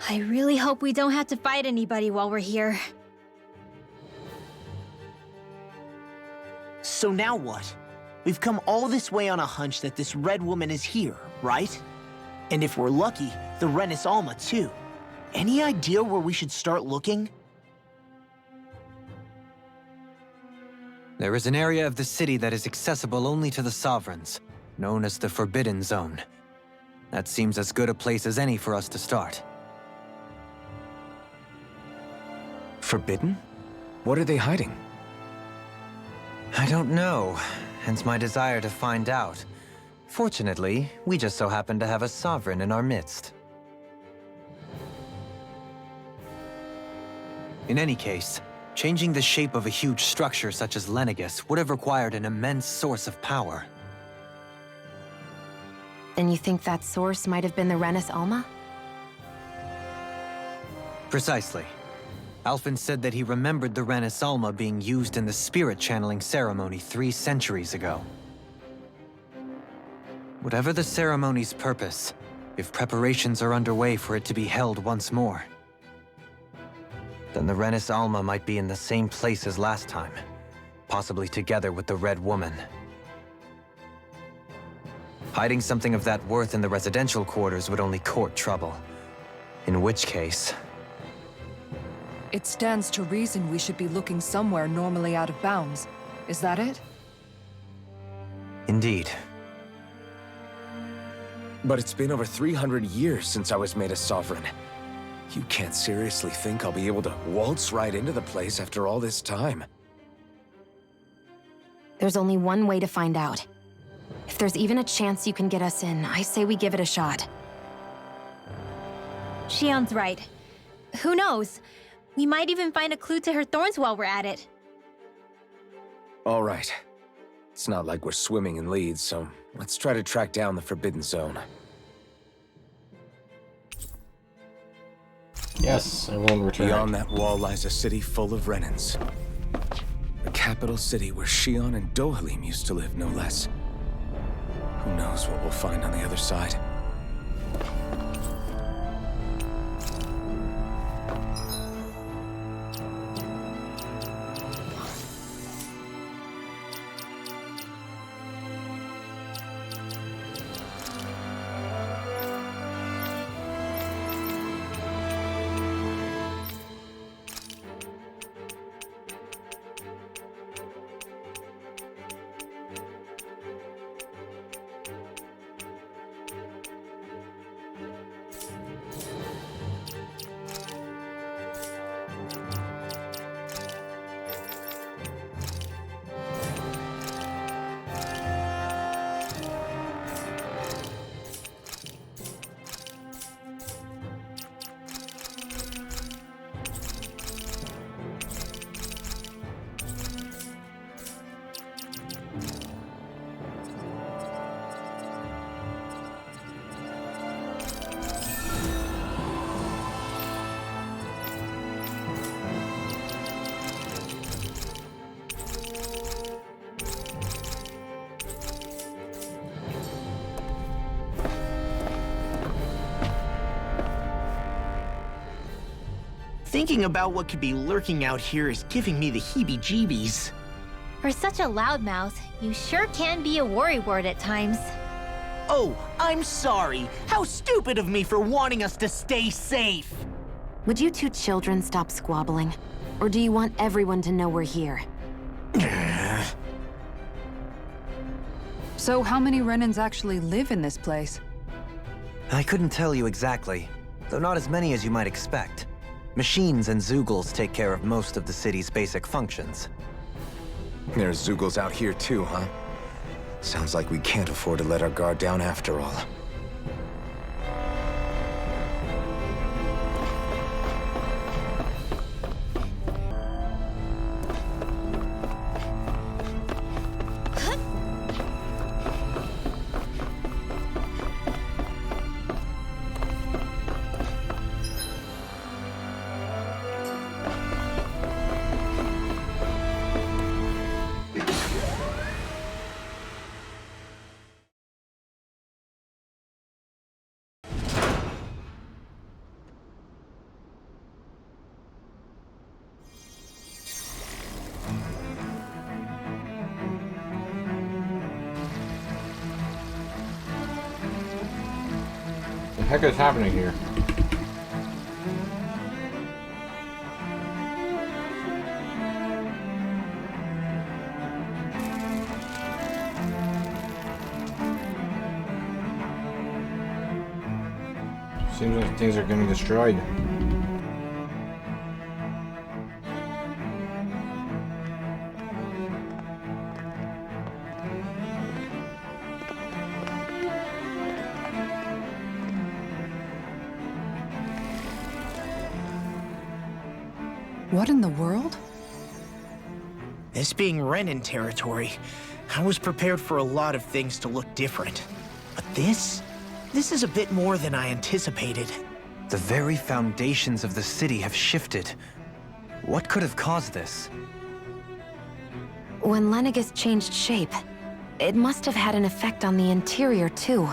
C: I really hope we don't have to fight anybody while we're here.
B: So now what? We've come all this way on a hunch that this red woman is here, right? And if we're lucky, the Renis Alma too. Any idea where we should start looking?
E: There is an area of the city that is accessible only to the Sovereigns, known as the Forbidden Zone. That seems as good a place as any for us to start.
D: Forbidden? What are they hiding?
E: I don't know, hence my desire to find out. Fortunately, we just so happen to have a Sovereign in our midst. In any case, changing the shape of a huge structure such as Lenegis would have required an immense source of power.
G: Then you think that source might have been the Renis Alma?
E: Precisely. Alphen said that he remembered the Renis Alma being used in the spirit channeling ceremony 3 centuries ago. Whatever the ceremony's purpose, if preparations are underway for it to be held once more, then the Renis Alma might be in the same place as last time, possibly together with the Red Woman. Hiding something of that worth in the residential quarters would only court trouble. In which case...
F: It stands to reason we should be looking somewhere normally out of bounds. Is that it?
E: Indeed.
D: But it's been over 300 years since I was made a sovereign. You can't seriously think I'll be able to waltz right into the place after all this time.
G: There's only one way to find out. If there's even a chance you can get us in, I say we give it a shot.
C: Shion's right. Who knows? We might even find a clue to her thorns while we're at it.
D: All right. It's not like we're swimming in leads, so let's try to track down the Forbidden Zone.
A: Yes, I will return.
D: Beyond that wall lies a city full of Renans. The capital city where Shion and Dohalim used to live, no less. Who knows what we'll find on the other side?
B: Thinking about what could be lurking out here is giving me the heebie-jeebies.
C: For such a loudmouth, you sure can be a worrywart at times.
B: Oh, I'm sorry. How stupid of me for wanting us to stay safe.
G: Would you two children stop squabbling? Or do you want everyone to know we're here?
F: So how many Renans actually live in this place?
E: I couldn't tell you exactly, though not as many as you might expect. Machines and Zeugles take care of most of the city's basic functions.
D: There's Zeugles out here too, huh? Sounds like we can't afford to let our guard down after all.
A: What the heck is happening here? Seems like things are getting destroyed.
F: What in the world?
B: This being Renan territory, I was prepared for a lot of things to look different. But this is a bit more than I anticipated.
E: The very foundations of the city have shifted. What could have caused this?
G: When Lenegis changed shape, it must have had an effect on the interior, too.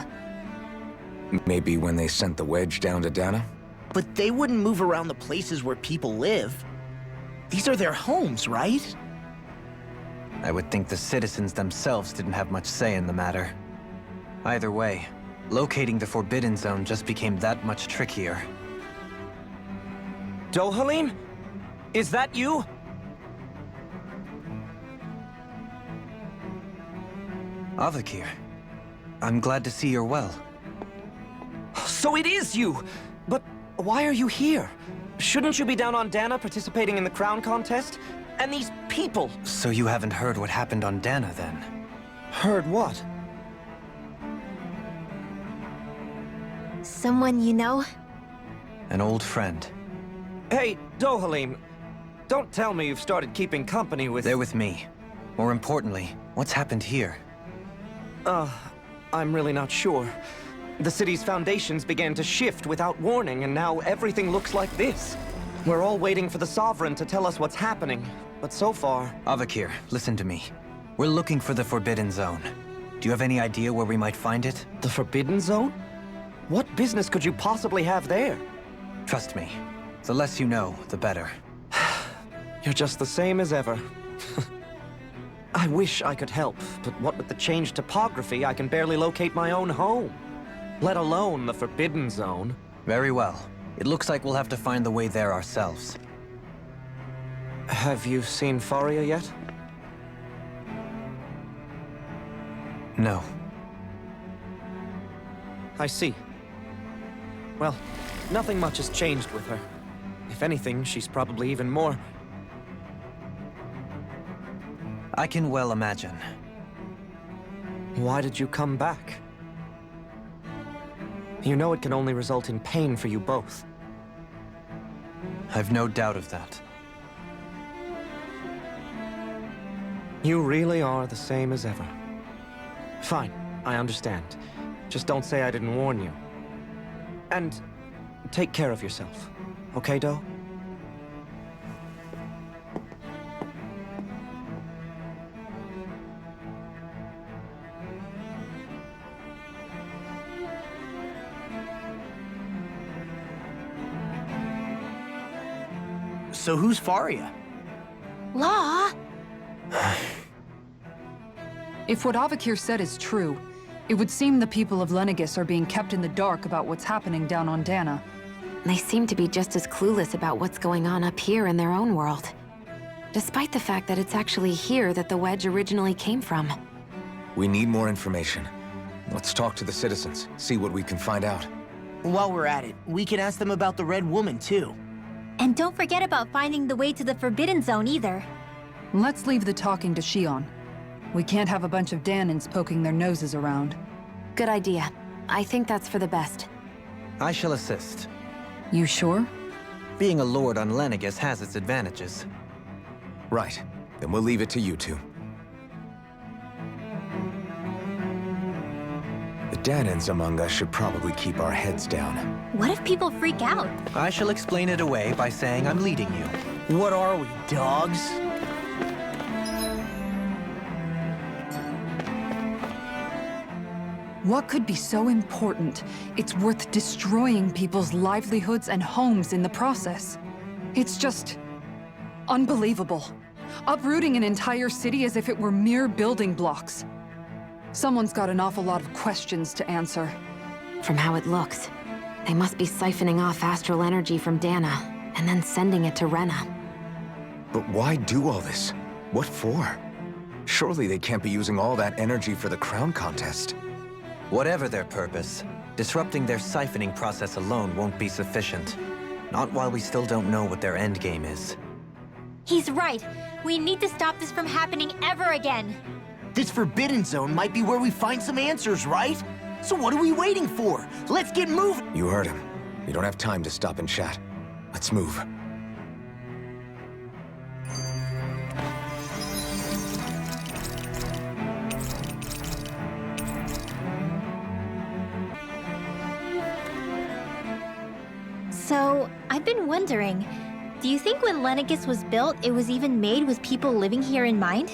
D: Maybe when they sent the wedge down to Dana?
B: But they wouldn't move around the places where people live. These are their homes, right?
E: I would think the citizens themselves didn't have much say in the matter. Either way, locating the Forbidden Zone just became that much trickier.
I: Dohalim? Is that you?
E: Avakir, I'm glad to see you're well.
I: So it is you! But why are you here? Shouldn't you be down on Dana participating in the crown contest? And these people!
E: So you haven't heard what happened on Dana, then?
I: Heard what?
G: Someone you know?
E: An old friend.
I: Hey, Dohalim, don't tell me you've started keeping company with...
E: They're with me. More importantly, what's happened here?
I: I'm really not sure. The city's foundations began to shift without warning, and now everything looks like this. We're all waiting for the Sovereign to tell us what's happening, but so far...
E: Avakir, listen to me. We're looking for the Forbidden Zone. Do you have any idea where we might find it?
I: The Forbidden Zone? What business could you possibly have there?
E: Trust me. The less you know, the better.
I: You're just the same as ever. I wish I could help, but what with the changed topography, I can barely locate my own home. Let alone the Forbidden Zone.
E: Very well. It looks like we'll have to find the way there ourselves.
I: Have you seen Faria yet?
E: No.
I: I see. Well, nothing much has changed with her. If anything, she's probably even more...
E: I can well imagine.
I: Why did you come back? You know it can only result in pain for you both.
E: I've no doubt of that.
I: You really are the same as ever. Fine, I understand. Just don't say I didn't warn you. And take care of yourself. Okay, Do?
B: So who's Faria?
G: Law?
F: If what Avakir said is true, it would seem the people of Lenegis are being kept in the dark about what's happening down on Dana.
G: They seem to be just as clueless about what's going on up here in their own world. Despite the fact that it's actually here that the wedge originally came from.
D: We need more information. Let's talk to the citizens, see what we can find out.
B: While we're at it, we can ask them about the Red Woman, too.
C: And don't forget about finding the way to the Forbidden Zone either.
F: Let's leave the talking to Shion. We can't have a bunch of Danans poking their noses around.
G: Good idea. I think that's for the best.
E: I shall assist.
F: You sure?
E: Being a lord on Lenegis has its advantages.
D: Right. Then we'll leave it to you two. The Danans among us should probably keep our heads down.
C: What if people freak out?
E: I shall explain it away by saying I'm leading you.
B: What are we, dogs?
F: What could be so important? It's worth destroying people's livelihoods and homes in the process. It's just... unbelievable. Uprooting an entire city as if it were mere building blocks. Someone's got an awful lot of questions to answer.
G: From how it looks, they must be siphoning off astral energy from Dana, and then sending it to Renan.
D: But why do all this? What for? Surely they can't be using all that energy for the crown contest.
E: Whatever their purpose, disrupting their siphoning process alone won't be sufficient. Not while we still don't know what their endgame is.
C: He's right. We need to stop this from happening ever again.
B: This Forbidden Zone might be where we find some answers, right? So what are we waiting for? Let's get moving!
D: You heard him. We don't have time to stop and chat. Let's move.
C: So, I've been wondering, do you think when Lenegis was built, it was even made with people living here in mind?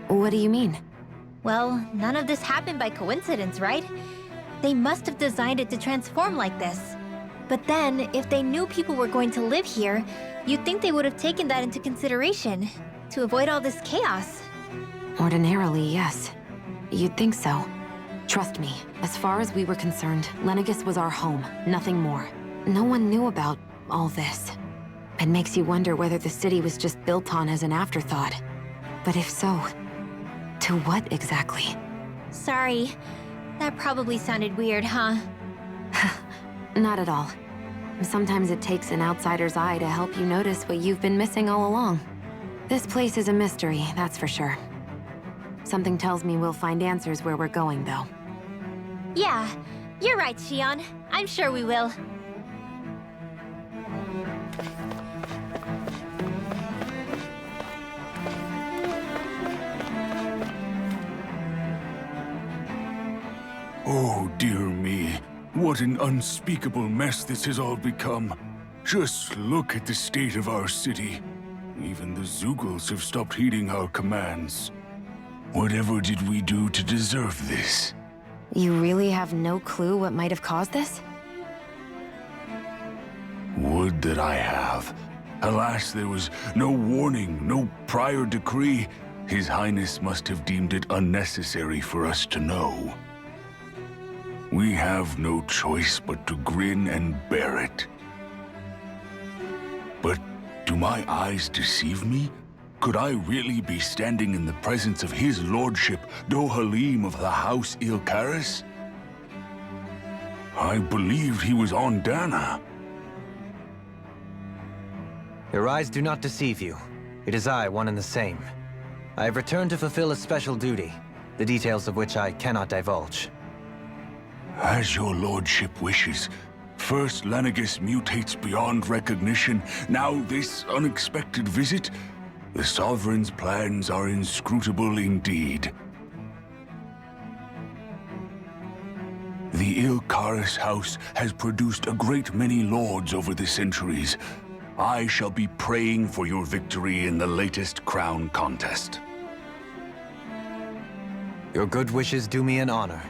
G: What do you mean?
C: Well, none of this happened by coincidence, right? They must have designed it to transform like this. But then, if they knew people were going to live here, you'd think they would have taken that into consideration, to avoid all this chaos.
G: Ordinarily, yes. You'd think so. Trust me, as far as we were concerned, Lenegis was our home, nothing more. No one knew about all this. It makes you wonder whether the city was just built on as an afterthought. But if so, to what exactly?
C: Sorry. That probably sounded weird, huh?
G: Not at all. Sometimes it takes an outsider's eye to help you notice what you've been missing all along. This place is a mystery, that's for sure. Something tells me we'll find answers where we're going, though.
C: Yeah, you're right, Shion. I'm sure we will.
J: Oh, dear me. What an unspeakable mess this has all become. Just look at the state of our city. Even the Zeugles have stopped heeding our commands. Whatever did we do to deserve this?
G: You really have no clue what might have caused this?
J: Would that I have. Alas, there was no warning, no prior decree. His Highness must have deemed it unnecessary for us to know. We have no choice but to grin and bear it. But do my eyes deceive me? Could I really be standing in the presence of his lordship, Dohalim of the House Ilkaris? I believed he was on Dana.
E: Your eyes do not deceive you. It is I, one and the same. I have returned to fulfill a special duty, the details of which I cannot divulge.
J: As your lordship wishes. First Lenegis mutates beyond recognition, now this unexpected visit. The Sovereign's plans are inscrutable indeed. The Ilkaris house has produced a great many lords over the centuries. I shall be praying for your victory in the latest crown contest.
E: Your good wishes do me an honor.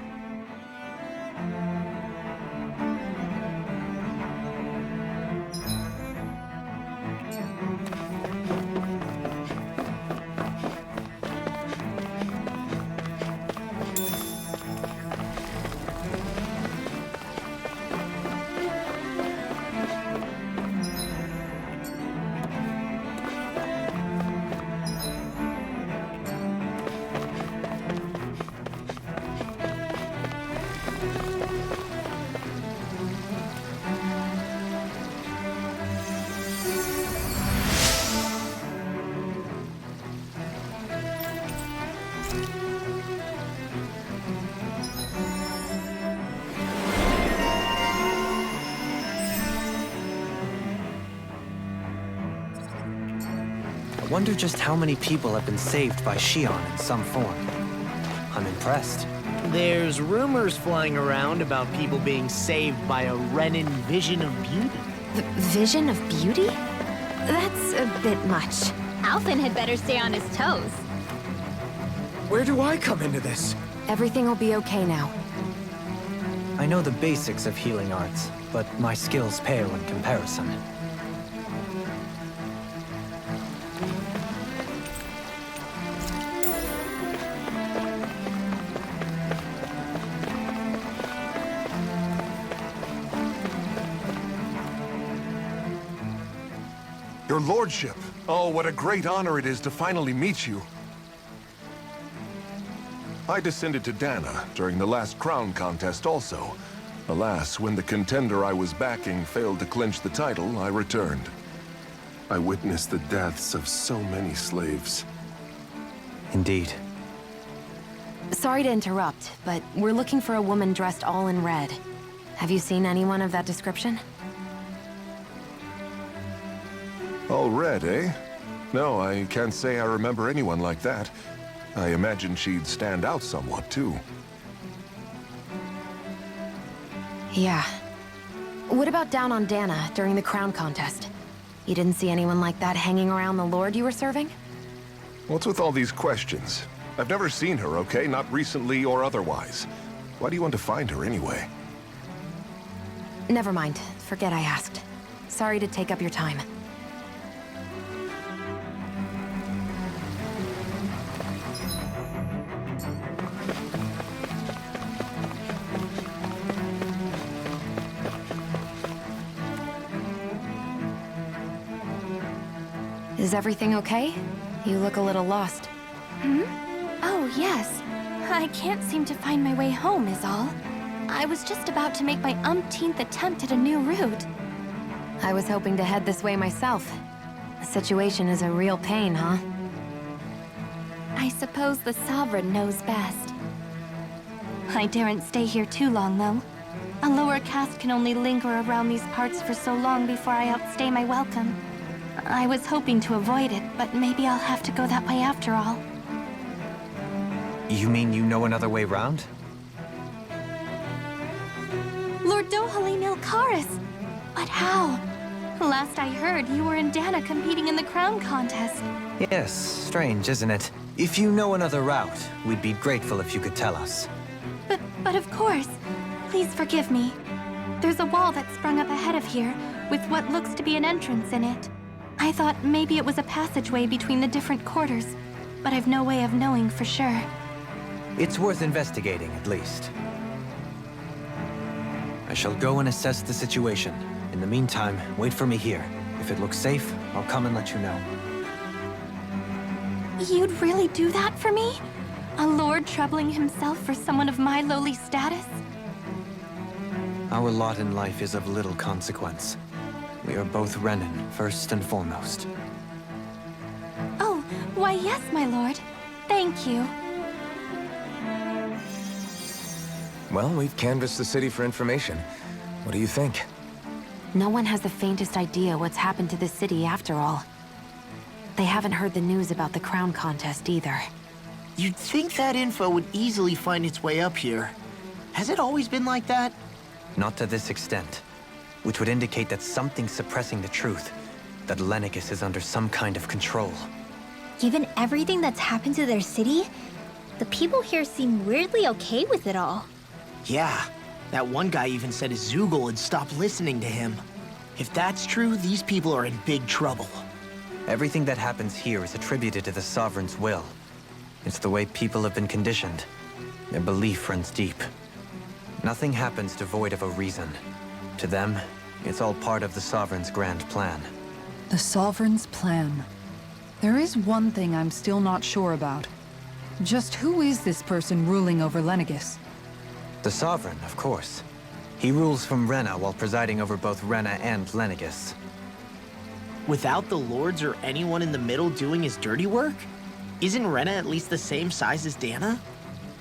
E: I wonder just how many people have been saved by Shion in some form. I'm impressed.
B: There's rumors flying around about people being saved by a Renan vision of beauty.
G: The vision of beauty? That's a bit much.
C: Alphen had better stay on his toes.
H: Where do I come into this?
G: Everything will be okay now.
E: I know the basics of healing arts, but my skills pale in comparison.
K: Your lordship! Oh, what a great honor it is to finally meet you. I descended to Dana during the last crown contest also. Alas, when the contender I was backing failed to clinch the title, I returned. I witnessed the deaths of so many slaves.
E: Indeed.
G: Sorry to interrupt, but we're looking for a woman dressed all in red. Have you seen anyone of that description?
K: All red, eh? No, I can't say I remember anyone like that. I imagine she'd stand out somewhat, too.
G: Yeah. What about down on Dana during the crown contest? You didn't see anyone like that hanging around the lord you were serving?
K: What's with all these questions? I've never seen her, okay? Not recently or otherwise. Why do you want to find her anyway?
G: Never mind. Forget I asked. Sorry to take up your time. Is everything okay? You look a little lost.
L: Oh, yes. I can't seem to find my way home, is all. I was just about to make my umpteenth attempt at a new route.
G: I was hoping to head this way myself. The situation is a real pain, huh?
L: I suppose the Sovereign knows best. I daren't stay here too long, though. A lower caste can only linger around these parts for so long before I outstay my welcome. I was hoping to avoid it, but maybe I'll have to go that way after all.
E: You mean you know another way round?
L: Lord Dohalim Ilkaris! But how? Last I heard, you were in Dana competing in the crown contest.
E: Yes, strange, isn't it? If you know another route, we'd be grateful if you could tell us.
L: But of course. Please forgive me. There's a wall that sprung up ahead of here, with what looks to be an entrance in it. I thought maybe it was a passageway between the different quarters, but I've no way of knowing for sure.
E: It's worth investigating, at least. I shall go and assess the situation. In the meantime, wait for me here. If it looks safe, I'll come and let you know.
L: You'd really do that for me? A lord troubling himself for someone of my lowly status?
E: Our lot in life is of little consequence. We are both Renan, first and foremost.
L: Oh, why yes, my lord. Thank you.
D: Well, we've canvassed the city for information. What do you think?
G: No one has the faintest idea what's happened to the city after all. They haven't heard the news about the crown contest either.
B: You'd think that info would easily find its way up here. Has it always been like that?
E: Not to this extent. Which would indicate that something's suppressing the truth. That Lenegis is under some kind of control.
C: Given everything that's happened to their city, the people here seem weirdly okay with it all.
B: Yeah, that one guy even said his Zoogle had stopped listening to him. If that's true, these people are in big trouble.
E: Everything that happens here is attributed to the Sovereign's will. It's the way people have been conditioned. Their belief runs deep. Nothing happens devoid of a reason. To them, it's all part of the Sovereign's grand plan.
F: The Sovereign's plan. There is one thing I'm still not sure about. Just who is this person ruling over Lenegis?
E: The Sovereign, of course. He rules from Rena while presiding over both Rena and Lenegis.
B: Without the lords or anyone in the middle doing his dirty work? Isn't Rena at least the same size as Dana?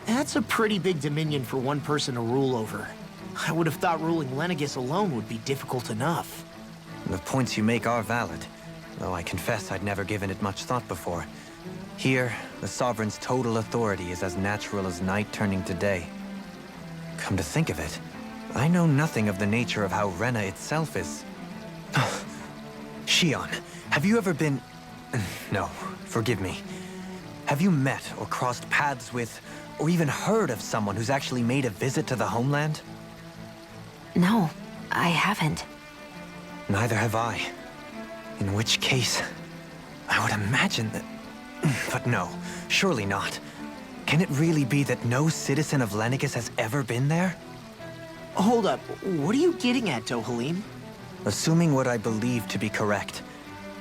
B: That's a pretty big dominion for one person to rule over. I would have thought ruling Lenegis alone would be difficult enough.
E: The points you make are valid, though I confess I'd never given it much thought before. Here, the Sovereign's total authority is as natural as night turning to day. Come to think of it, I know nothing of the nature of how Rena itself is. Shion, have you ever been... No, forgive me. Have you met or crossed paths with, or even heard of someone who's actually made a visit to the homeland?
G: No, I haven't.
E: Neither have I. In which case, I would imagine that... But no, surely not. Can it really be that no citizen of Lenegis has ever been there?
B: Hold up, what are you getting at, Dohalim?
E: Assuming what I believe to be correct,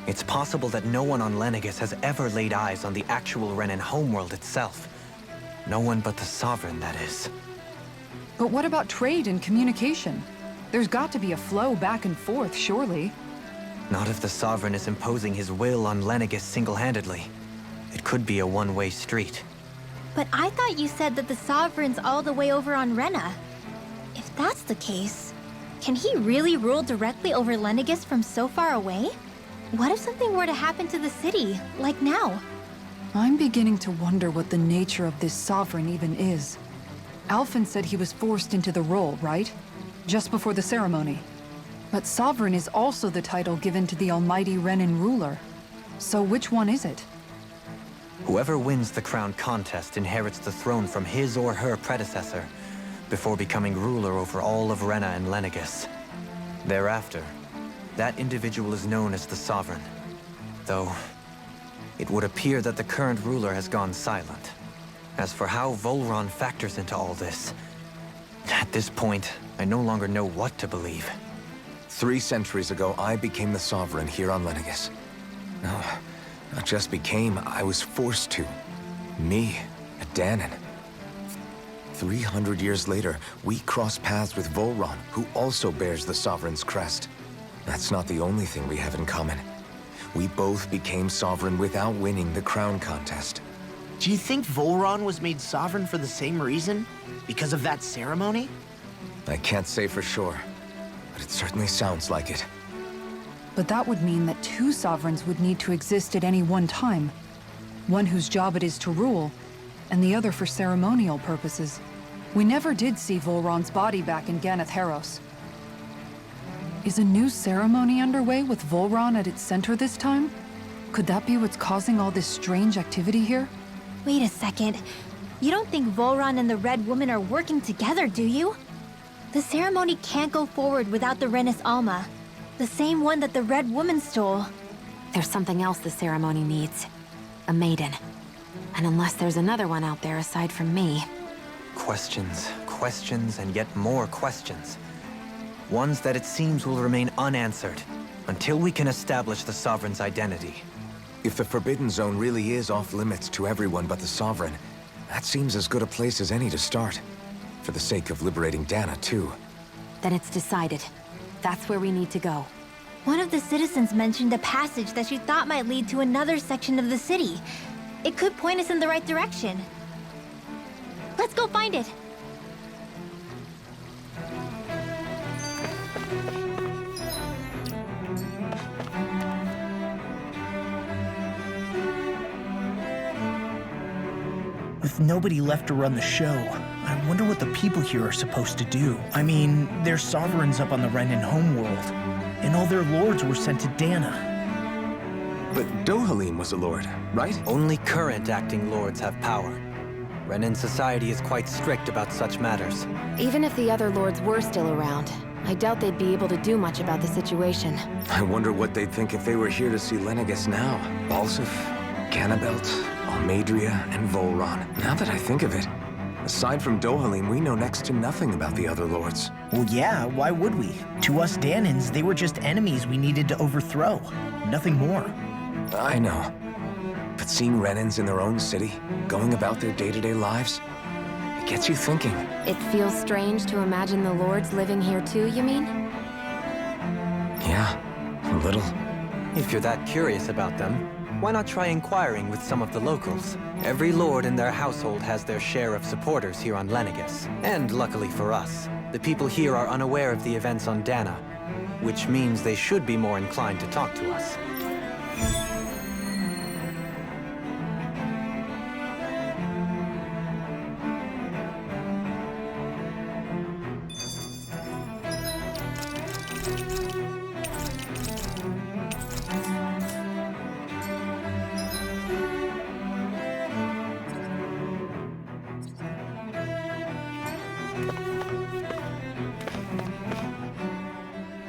E: it's possible that no one on Lenegis has ever laid eyes on the actual Renan homeworld itself. No one but the Sovereign, that is.
F: But what about trade and communication? There's got to be a flow back and forth, surely.
E: Not if the Sovereign is imposing his will on Lenegis single-handedly. It could be a one-way street.
C: But I thought you said that the Sovereign's all the way over on Rena. If that's the case, can he really rule directly over Lenegis from so far away? What if something were to happen to the city, like now?
F: I'm beginning to wonder what the nature of this Sovereign even is. Alphen said he was forced into the role, right? Just before the ceremony. But Sovereign is also the title given to the almighty Renan ruler. So which one is it?
E: Whoever wins the crown contest inherits the throne from his or her predecessor, before becoming ruler over all of Renan and Lenegis. Thereafter, that individual is known as the Sovereign. Though, it would appear that the current ruler has gone silent. As for how Volron factors into all this, at this point, I no longer know what to believe.
D: 3 centuries ago, I became the Sovereign here on Lenegis. No, not just became, I was forced to. Me, a Danon. 300 years later, we cross paths with Volron, who also bears the Sovereign's crest. That's not the only thing we have in common. We both became Sovereign without winning the crown contest.
B: Do you think Volron was made sovereign for the same reason? Because of that ceremony?
D: I can't say for sure, but it certainly sounds like it.
F: But that would mean that 2 sovereigns would need to exist at any one time. One whose job it is to rule, and the other for ceremonial purposes. We never did see Volron's body back in Ganath Haros. Is a new ceremony underway with Volron at its center this time? Could that be what's causing all this strange activity here?
C: Wait a second. You don't think Volron and the Red Woman are working together, do you? The ceremony can't go forward without the Renis Alma. The same one that the Red Woman stole.
G: There's something else the ceremony needs. A maiden. And unless there's another one out there aside from me...
E: Questions, questions, and yet more questions. Ones that it seems will remain unanswered, until we can establish the Sovereign's identity.
D: If the Forbidden Zone really is off-limits to everyone but the Sovereign, that seems as good a place as any to start. For the sake of liberating Dana, too.
G: Then it's decided. That's where we need to go.
C: One of the citizens mentioned a passage that she thought might lead to another section of the city. It could point us in the right direction. Let's go find it!
B: With nobody left to run the show, I wonder what the people here are supposed to do. I mean, they're sovereigns up on the Renan homeworld, and all their lords were sent to Dana.
D: But Dohalim was a lord, right?
E: Only current acting lords have power. Renan society is quite strict about such matters.
G: Even if the other lords were still around, I doubt they'd be able to do much about the situation.
D: I wonder what they'd think if they were here to see Lenegis now. Balsif, Ganabelt, Almadria, and Volron. Now that I think of it, aside from Dohalim, we know next to nothing about the other lords.
B: Well, yeah, why would we? To us Danans, they were just enemies we needed to overthrow. Nothing more.
D: I know. But seeing Renans in their own city, going about their day-to-day lives, it gets you thinking.
G: It feels strange to imagine the lords living here too, you mean?
D: Yeah, a little.
E: If you're that curious about them, why not try inquiring with some of the locals? Every lord in their household has their share of supporters here on Lenegis. And luckily for us, the people here are unaware of the events on Dana, which means they should be more inclined to talk to us.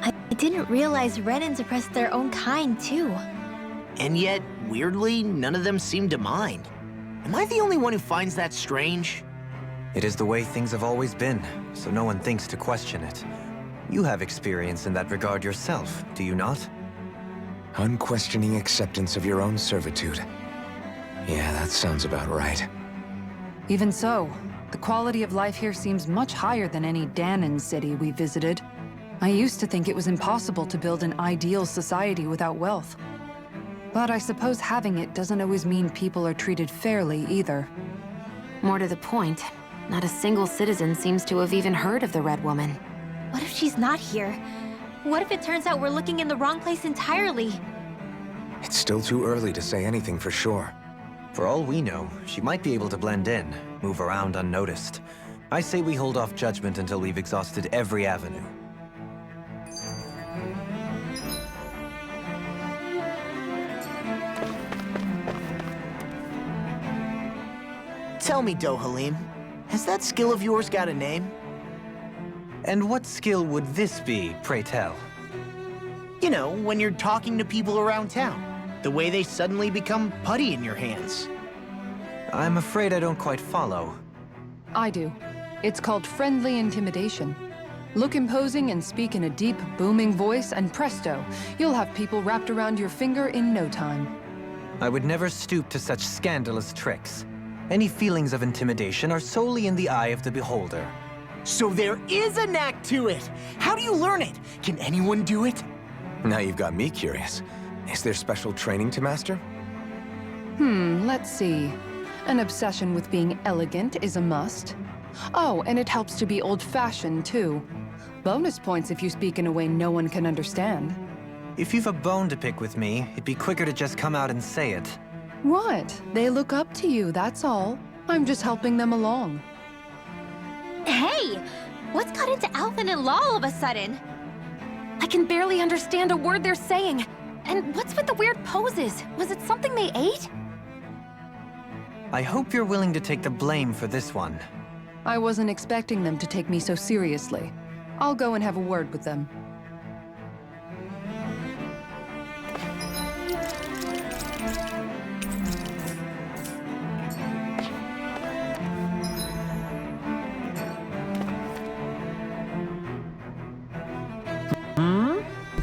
C: I didn't realize Renans oppressed their own kind, too.
B: And yet, weirdly, none of them seem to mind. Am I the only one who finds that strange?
E: It is the way things have always been, so no one thinks to question it. You have experience in that regard yourself, do you not?
D: Unquestioning acceptance of your own servitude. Yeah, that sounds about right.
F: Even so, the quality of life here seems much higher than any Danon city we visited. I used to think it was impossible to build an ideal society without wealth. But I suppose having it doesn't always mean people are treated fairly either.
G: More to the point, not a single citizen seems to have even heard of the Red Woman.
C: What if she's not here? What if it turns out we're looking in the wrong place entirely?
D: It's still too early to say anything for sure.
E: For all we know, she might be able to blend in, move around unnoticed. I say we hold off judgment until we've exhausted every avenue.
B: Tell me, Dohalim, has that skill of yours got a name?
E: And what skill would this be, pray tell?
B: You know, when you're talking to people around town. The way they suddenly become putty in your hands.
E: I'm afraid I don't quite follow.
F: I do. It's called friendly intimidation. Look imposing and speak in a deep, booming voice, and presto, you'll have people wrapped around your finger in no time.
E: I would never stoop to such scandalous tricks. Any feelings of intimidation are solely in the eye of the beholder.
B: So there is a knack to it! How do you learn it? Can anyone do it?
D: Now you've got me curious. Is there special training to master?
F: Let's see. An obsession with being elegant is a must. Oh, and it helps to be old-fashioned, too. Bonus points if you speak in a way no one can understand.
E: If you've a bone to pick with me, it'd be quicker to just come out and say it.
F: What? They look up to you, that's all. I'm just helping them along.
L: Hey! What's got into Alvin and Law all of a sudden? I can barely understand a word they're saying. And what's with the weird poses? Was it something they ate?
E: I hope you're willing to take the blame for this one.
F: I wasn't expecting them to take me so seriously. I'll go and have a word with them.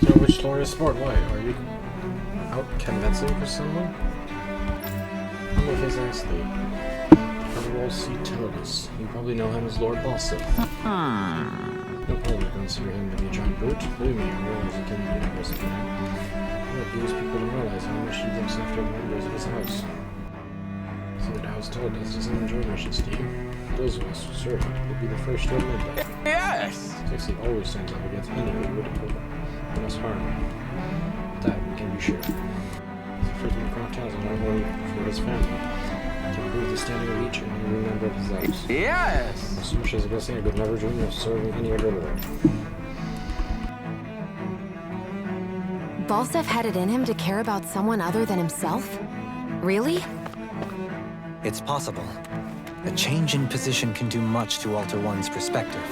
A: So which story is sport? Why? Are you out convincing for someone? Who is actually? We'll see Totus. You probably know him as Lord Balsa. No problem to consider him to be a giant brute. Believe me, I realize he can be an aggressive man. What these people don't realize how much he looks after the members of his house. So that House Totus doesn't enjoy missions to you. Those of us who serve it will be the first to admit that.
B: Yes!
A: Dixie always stands up against anyone who would put us harm. That we can be sure. He's a frequent crocodiles and not only for his family. To improve the standing of each and every member of his house.
B: Yes!
A: So much as a blessing I could never dream of serving any other lord.
G: Balsef had it in him to care about someone other than himself? Really?
E: It's possible. A change in position can do much to alter one's perspective.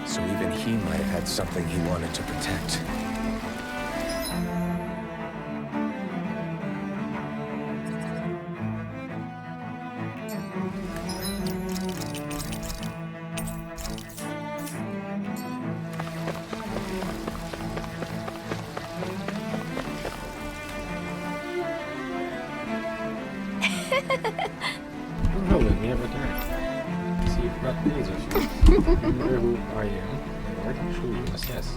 D: So even he might have had something he wanted to protect.
A: Oh, let me have a turn. See if that these are remember who I am, Lord? Surely you must guess.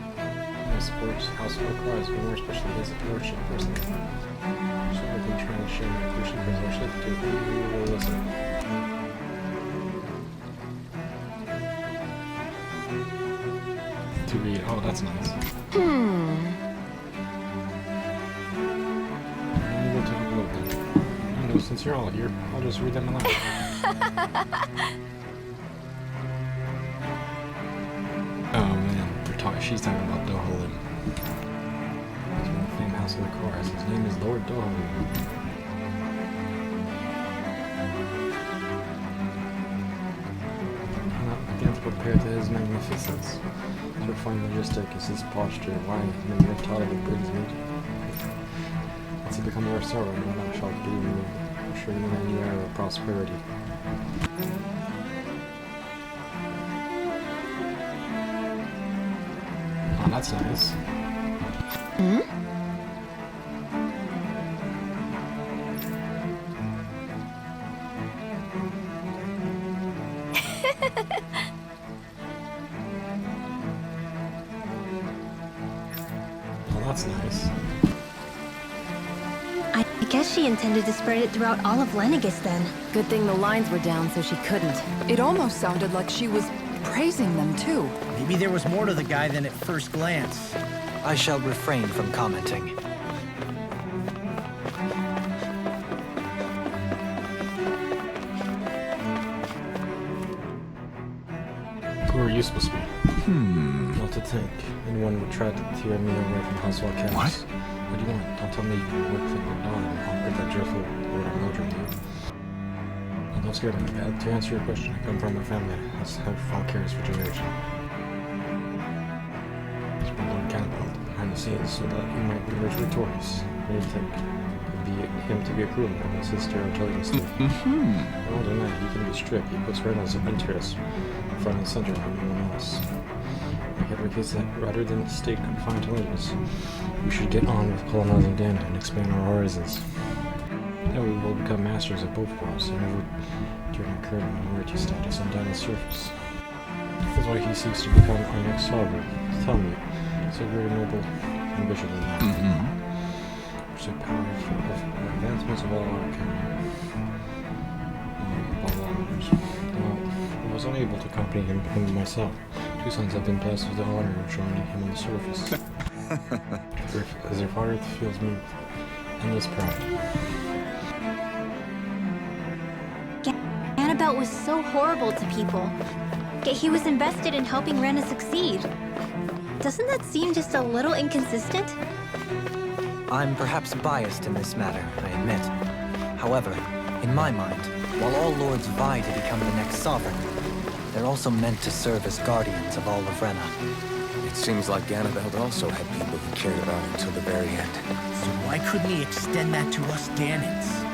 A: My sports household cries, but more especially his lordship personally. So I've been trying to share my appreciation for his lordship to who will listen. To read. Oh, that's nice. We'll talk a little bit. I know, since you're all here, I'll just read them aloud. Oh man, she's talking about Dohalim. He's one of the famed House of the Chorus. His name is Lord Dohalim. I began to prepare to his magnificence. To refine majestic is his posture, why many have taught of it brings me to. Once he become your sorrow, no one shall do you, sure in any era of prosperity. Oh, that's nice. Oh, that's nice.
C: I guess she intended to spread it throughout all of Lenegis then.
G: Good thing the lines were down so she couldn't.
F: It almost sounded like she was praising them, too.
B: Maybe there was more to the guy than at first glance.
E: I shall refrain from commenting.
A: Who are you supposed to be? Not to think. Anyone would try to tear me away from Household Cats.
J: What?
A: What do you want? Don't tell me you work for Renan and conquer that dreadful Lord of Mildred, do you? Not scared of me, Beth. To answer your question, I come from a family that has had Valkyries for generations. It's my Lord Cannibal behind the scenes so that he might emerge victorious. What do you think? Him to be a cruel man, his sister intelligently. Well, tonight he can be strict. He puts Renan's interests front and center of everyone else. I advocate that rather than stay confined to Lenegis, we should get on with colonizing Dana and expand our horizons. Then we will become masters of both worlds and never turn our current minority status on Dana's surface. That's why he seeks to become our next sovereign. Tell me, it's a greater noble ambition than that. The power of advancements of all our above all others. Now, I was unable to accompany him myself. Two sons have been blessed with the honor of joining him on the surface. As their father feels me endless pride.
C: Annabelle was so horrible to people, yet he was invested in helping Rena succeed. Doesn't that seem just a little inconsistent?
E: I'm perhaps biased in this matter, I admit. However, in my mind, while all lords vie to become the next sovereign, they're also meant to serve as guardians of all of Rena.
D: It seems like Annabelle also had people who cared about her until the very end.
B: So why couldn't he extend that to us Danans?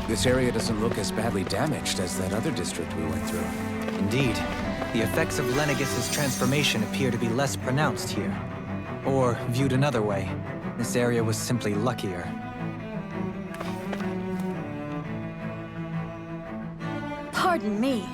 D: This area doesn't look as badly damaged as that other district we went through.
E: Indeed. The effects of Lenegis' transformation appear to be less pronounced here. Or, viewed another way, this area was simply luckier.
L: Pardon me.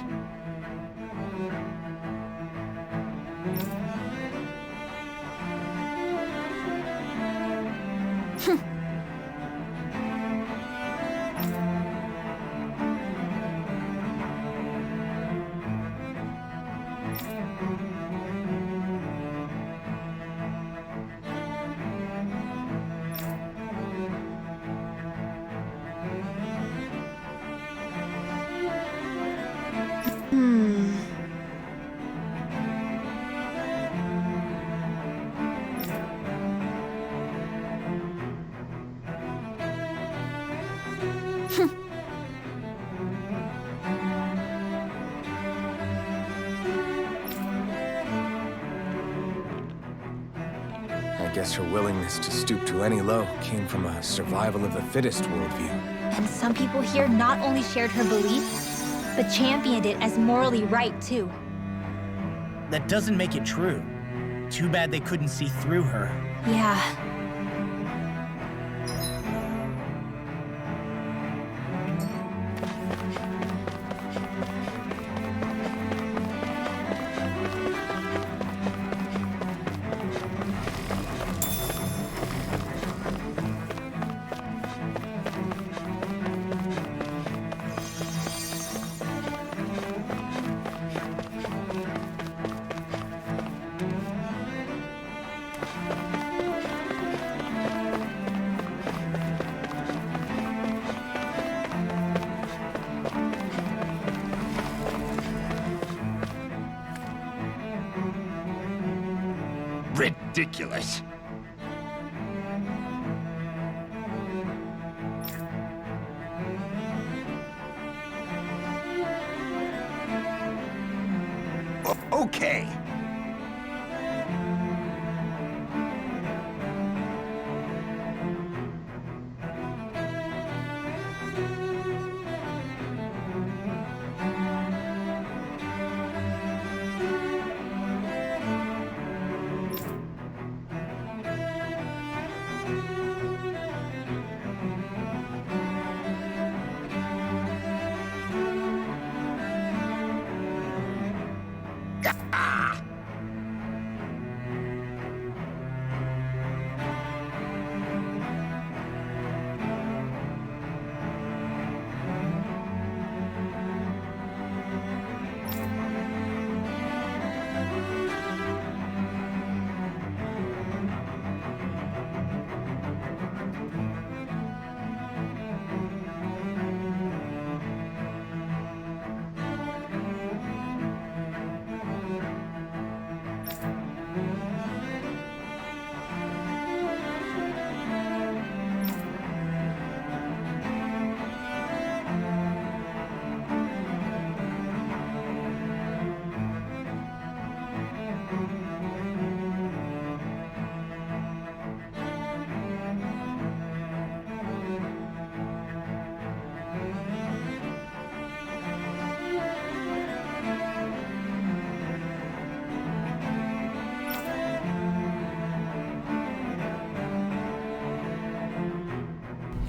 D: I guess her willingness to stoop to any low came from a survival of the fittest worldview.
C: And some people here not only shared her belief, but championed it as morally right, too.
B: That doesn't make it true. Too bad they couldn't see through her.
C: Yeah.
J: Ridiculous. Okay.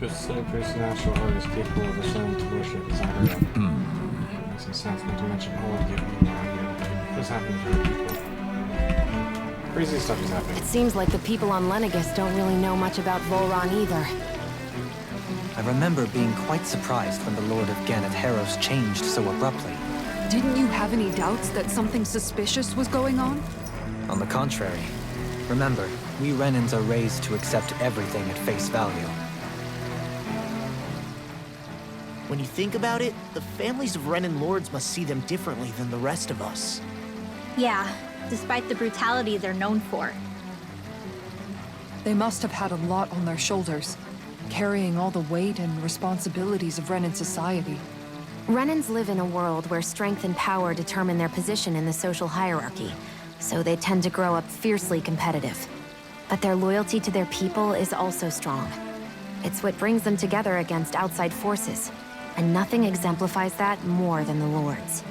A: Supernatural artists capable of ascending to worship is unheard of. Makes no sense not to mention all of the people around here. What's happening to our people? Crazy stuff is happening.
G: It seems like the people on Lenegis don't really know much about Volron either.
E: I remember being quite surprised when the Lord of Ganeth Harros changed so abruptly.
F: Didn't you have any doubts that something suspicious was going on?
E: On the contrary. Remember, we Renans are raised to accept everything at face value.
B: When you think about it, the families of Renan lords must see them differently than the rest of us.
C: Yeah, despite the brutality they're known for.
F: They must have had a lot on their shoulders, carrying all the weight and responsibilities of Renan society.
G: Renans live in a world where strength and power determine their position in the social hierarchy, so they tend to grow up fiercely competitive. But their loyalty to their people is also strong. It's what brings them together against outside forces, and nothing exemplifies that more than the Lords.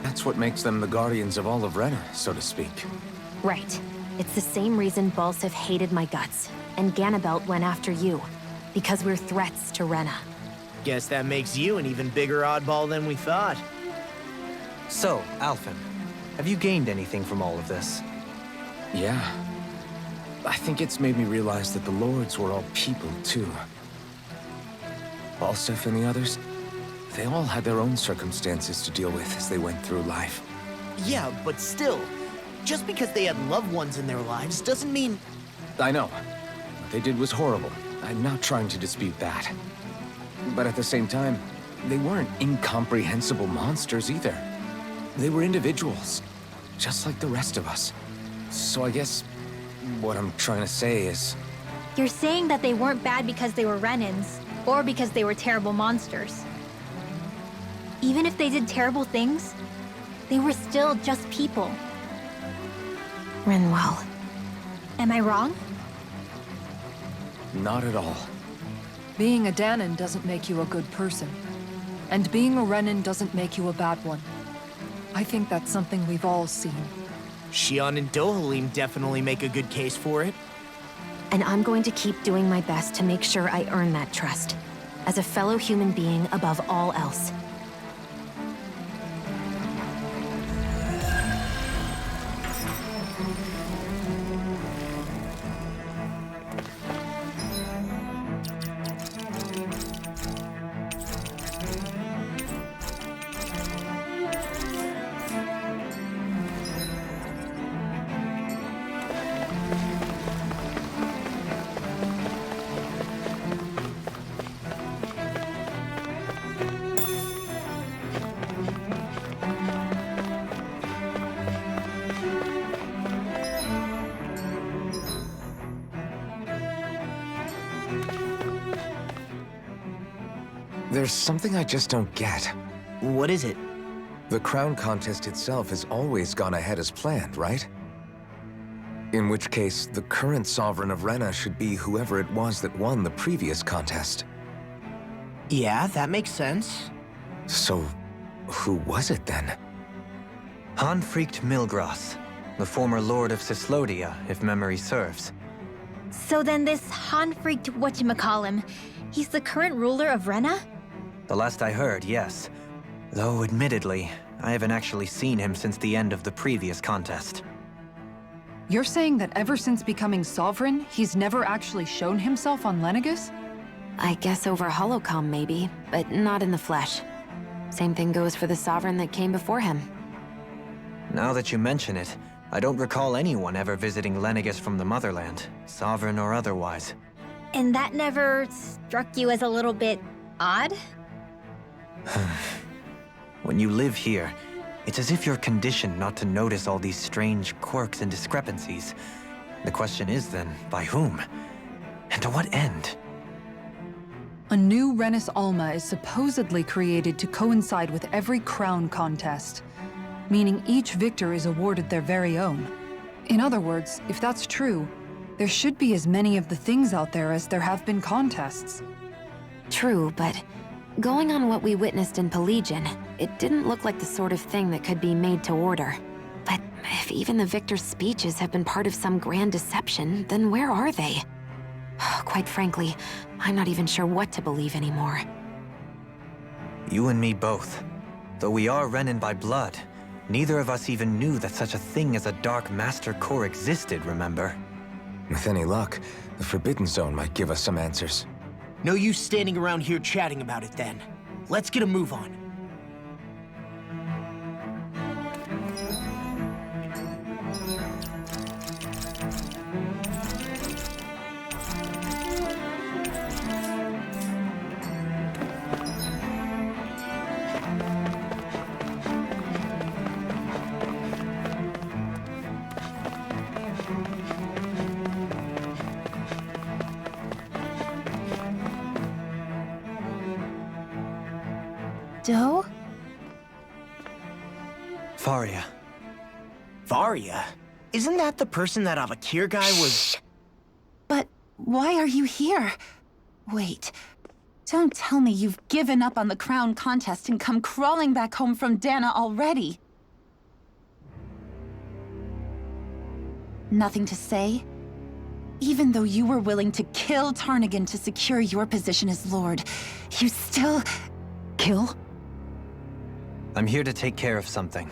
D: That's what makes them the guardians of all of Renan, so to speak.
G: Right. It's the same reason Balsif hated my guts, and Ganabelt went after you, because we're threats to Rena.
B: Guess that makes you an even bigger oddball than we thought.
E: So, Alphen, have you gained anything from all of this?
D: Yeah. I think it's made me realize that the Lords were all people, too. Balsif and the others, they all had their own circumstances to deal with as they went through life.
B: Yeah, but still, just because they had loved ones in their lives doesn't mean...
D: I know. What they did was horrible. I'm not trying to dispute that. But at the same time, they weren't incomprehensible monsters either. They were individuals, just like the rest of us. So I guess what I'm trying to say is...
C: You're saying that they weren't bad because they were Renans, or because they were terrible monsters. Even if they did terrible things, they were still just people.
G: Renwell.
C: Am I wrong?
D: Not at all.
F: Being a Danan doesn't make you a good person. And being a Renan doesn't make you a bad one. I think that's something we've all seen.
B: Xion and Dohalim definitely make a good case for it.
G: And I'm going to keep doing my best to make sure I earn that trust. As a fellow human being above all else.
D: There's something I just don't get.
B: What is it?
D: The crown contest itself has always gone ahead as planned, right? In which case, the current Sovereign of Rena should be whoever it was that won the previous contest.
B: Yeah, that makes sense.
D: So, who was it then?
E: Hanfricht Milgras, the former Lord of Cislodia, if memory serves.
C: So then this Hanfricht whatchamacallem, he's the current ruler of Rena?
E: The last I heard, yes. Though, admittedly, I haven't actually seen him since the end of the previous contest.
F: You're saying that ever since becoming Sovereign, he's never actually shown himself on Lenegis?
G: I guess over holocom maybe, but not in the flesh. Same thing goes for the Sovereign that came before him.
E: Now that you mention it, I don't recall anyone ever visiting Lenegis from the motherland, Sovereign or otherwise.
C: And that never struck you as a little bit odd?
E: When you live here, it's as if you're conditioned not to notice all these strange quirks and discrepancies. The question is then, by whom? And to what end?
F: A new Renis Alma is supposedly created to coincide with every crown contest, meaning each victor is awarded their very own. In other words, if that's true, there should be as many of the things out there as there have been contests.
G: True, but going on what we witnessed in Pelagian, it didn't look like the sort of thing that could be made to order. But if even the victor's speeches have been part of some grand deception, then where are they? Quite frankly, I'm not even sure what to believe anymore.
E: You and me both. Though we are Renan by blood, neither of us even knew that such a thing as a Dark Master Core existed, remember?
D: With any luck, the Forbidden Zone might give us some answers.
B: No use standing around here chatting about it then. Let's get a move on.
L: Doe?
E: Faria.
B: Varia? Isn't that the person that Avakir guy was...
M: But why are you here? Wait. Don't tell me you've given up on the crown contest and come crawling back home from Dana already. Nothing to say? Even though you were willing to kill Tarnigan to secure your position as Lord, you still... Kill?
E: I'm here to take care of something.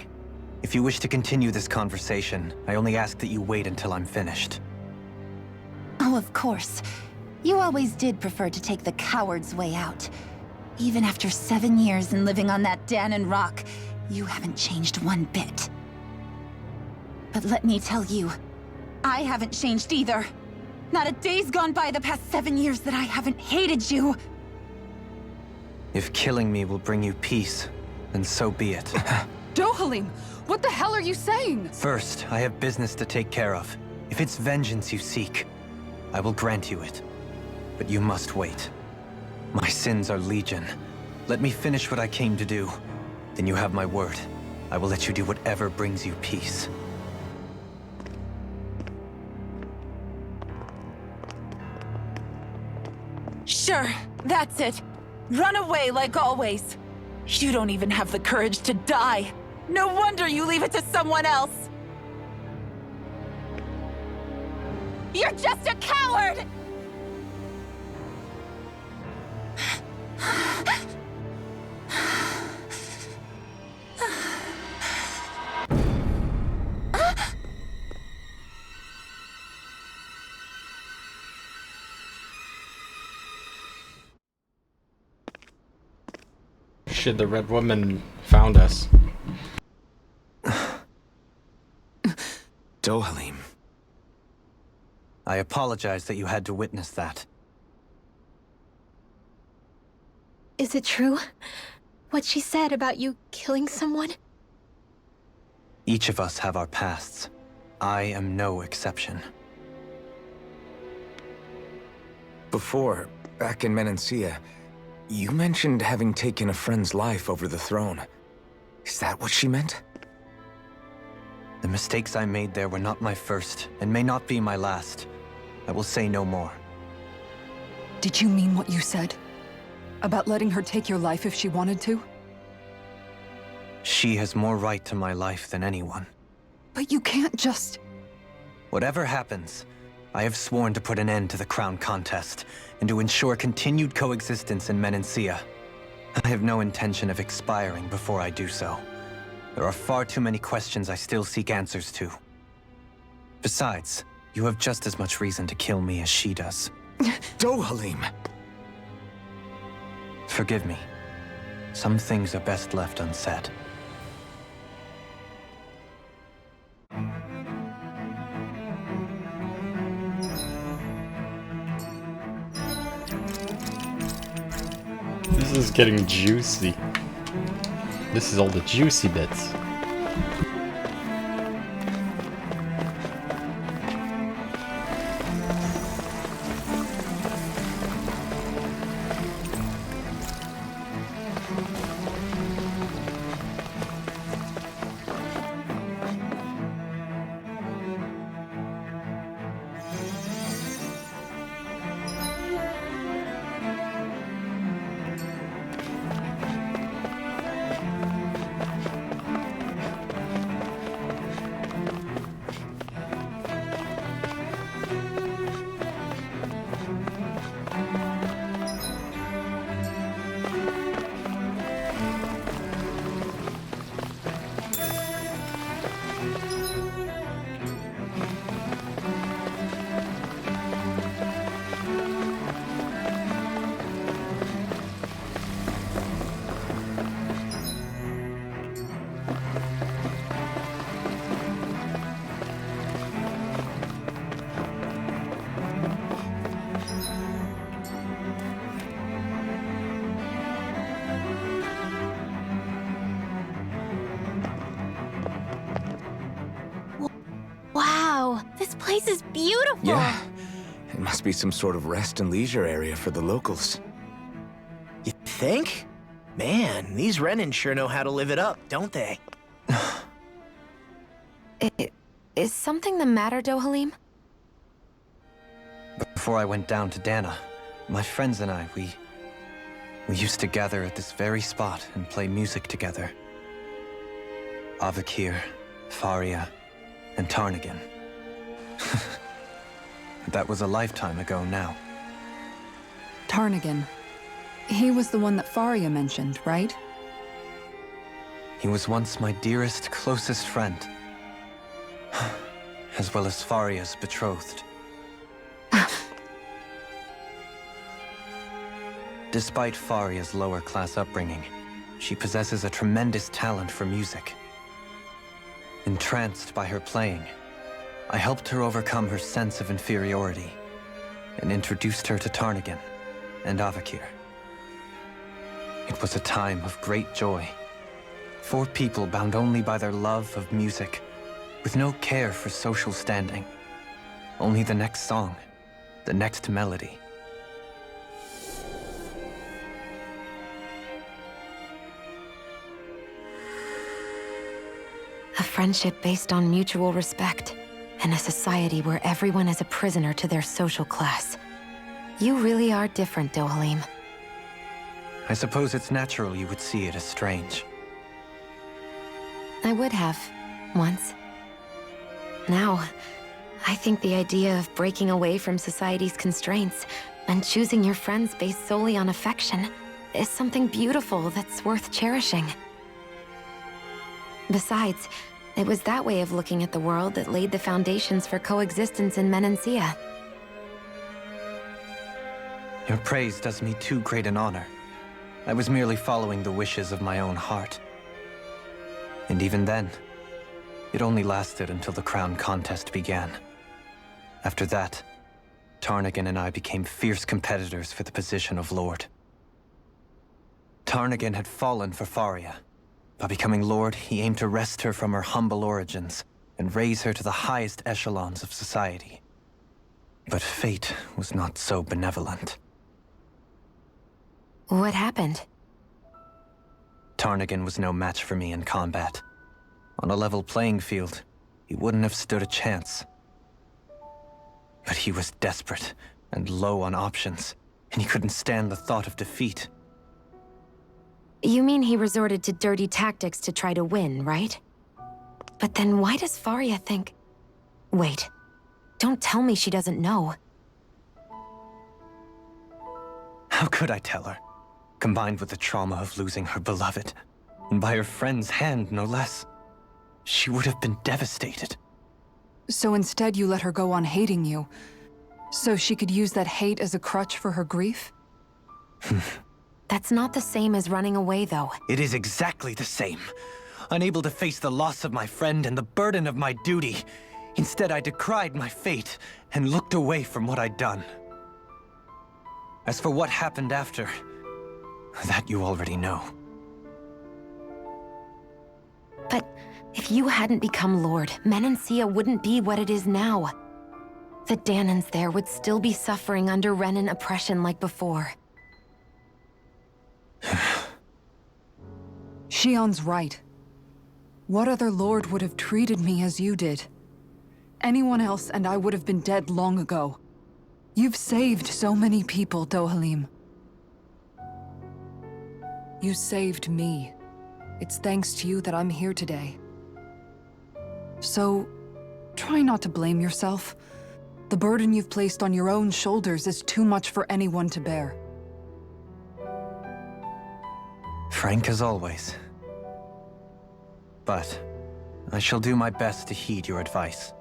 E: If you wish to continue this conversation, I only ask that you wait until I'm finished.
M: Oh, of course. You always did prefer to take the coward's way out. Even after 7 years and living on that Danon rock, you haven't changed one bit. But let me tell you, I haven't changed either. Not a day's gone by the past 7 years that I haven't hated you.
E: If killing me will bring you peace, then so be it.
F: Dohalim, what the hell are you saying?
E: First, I have business to take care of. If it's vengeance you seek, I will grant you it. But you must wait. My sins are legion. Let me finish what I came to do. Then you have my word. I will let you do whatever brings you peace.
M: Sure, that's it. Run away like always. You don't even have the courage to die. No wonder you leave it to someone else. You're just a coward!
A: Shit, the red woman found us.
D: Dohalim.
E: I apologize that you had to witness that.
C: Is it true? What she said about you killing someone?
E: Each of us have our pasts. I am no exception.
D: Before, back in Menancia, you mentioned having taken a friend's life over the throne. Is that what she meant?
E: The mistakes I made there were not my first, and may not be my last. I will say no more.
F: Did you mean what you said? About letting her take your life if she wanted to?
E: She has more right to my life than anyone.
F: But you can't just...
E: Whatever happens, I have sworn to put an end to the crown contest, and to ensure continued coexistence in Menancia. I have no intention of expiring before I do so. There are far too many questions I still seek answers to. Besides, you have just as much reason to kill me as she does.
D: Dohalim!
E: Forgive me. Some things are best left unsaid.
A: This is getting juicy. This is all the juicy bits.
C: This place is beautiful!
D: Yeah. It must be some sort of rest and leisure area for the locals.
B: You think? Man, these Renan sure know how to live it up, don't they?
G: Is something the matter, Dohalim?
E: Before I went down to Dana, my friends and I, we used to gather at this very spot and play music together. Avakir, Faria, and Tarnagan. That was a lifetime ago now.
F: Tarnagan. He was the one that Faria mentioned, right?
E: He was once my dearest, closest friend. As well as Faria's betrothed. Despite Faria's lower-class upbringing, she possesses a tremendous talent for music. Entranced by her playing, I helped her overcome her sense of inferiority and introduced her to Tarnagan and Avakir. It was a time of great joy. 4 people bound only by their love of music, with no care for social standing. Only the next song, the next melody.
G: A friendship based on mutual respect, and a society where everyone is a prisoner to their social class. You really are different, Dohalim.
E: I suppose it's natural you would see it as strange.
G: I would have, once. Now, I think the idea of breaking away from society's constraints and choosing your friends based solely on affection is something beautiful that's worth cherishing. Besides, it was that way of looking at the world that laid the foundations for coexistence in Menancia.
E: Your praise does me too great an honor. I was merely following the wishes of my own heart. And even then, it only lasted until the crown contest began. After that, Tarnagan and I became fierce competitors for the position of Lord. Tarnagan had fallen for Faria. By becoming Lord, he aimed to wrest her from her humble origins and raise her to the highest echelons of society. But fate was not so benevolent.
G: What happened?
E: Tarnagan was no match for me in combat. On a level playing field, he wouldn't have stood a chance. But he was desperate and low on options, and he couldn't stand the thought of defeat.
G: You mean he resorted to dirty tactics to try to win, right? But then why does Faria think... Wait, don't tell me she doesn't know.
E: How could I tell her? Combined with the trauma of losing her beloved, and by her friend's hand, no less. She would have been devastated.
F: So instead you let her go on hating you, so she could use that hate as a crutch for her grief?
G: That's not the same as running away, though.
E: It is exactly the same. Unable to face the loss of my friend and the burden of my duty. Instead, I decried my fate and looked away from what I'd done. As for what happened after, that you already know.
G: But if you hadn't become Lord, Menancia wouldn't be what it is now. The Danans there would still be suffering under Renan oppression like before.
F: Shion's right. What other lord would have treated me as you did? Anyone else and I would have been dead long ago. You've saved so many people, Dohalim. You saved me. It's thanks to you that I'm here today. So, try not to blame yourself. The burden you've placed on your own shoulders is too much for anyone to bear.
E: Frank as always. But I shall do my best to heed your advice.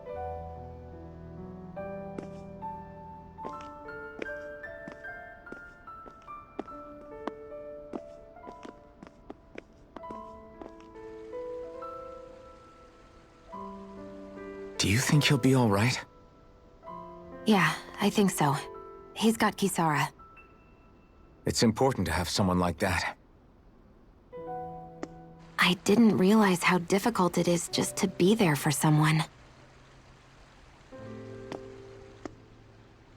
D: Do you think he'll be all right?
G: Yeah, I think so. He's got Kisara.
D: It's important to have someone like that.
G: I didn't realize how difficult it is just to be there for someone.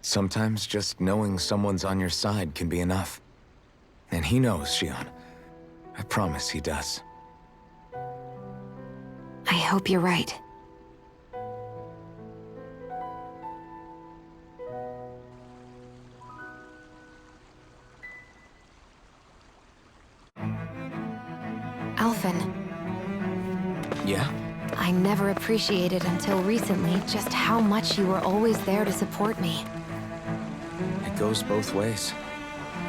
D: Sometimes just knowing someone's on your side can be enough. And he knows, Shion. I promise he does.
G: I hope you're right. Alphen.
D: Yeah?
G: I never appreciated until recently just how much you were always there to support me.
D: It goes both ways.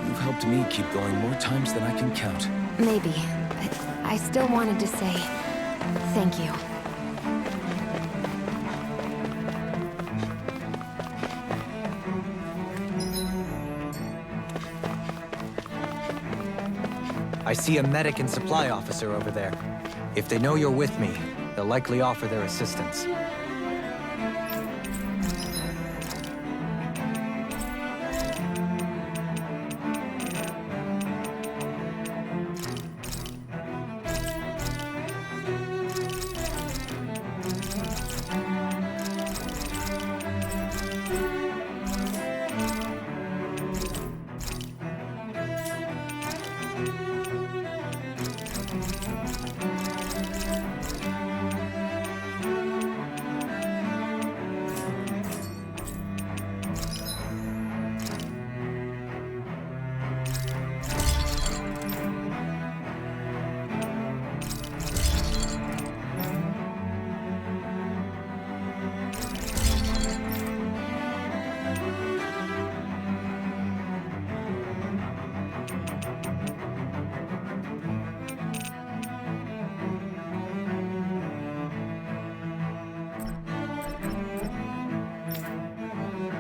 D: You've helped me keep going more times than I can count.
G: Maybe, but I still wanted to say thank you.
E: I see a medic and supply officer over there. If they know you're with me, they'll likely offer their assistance.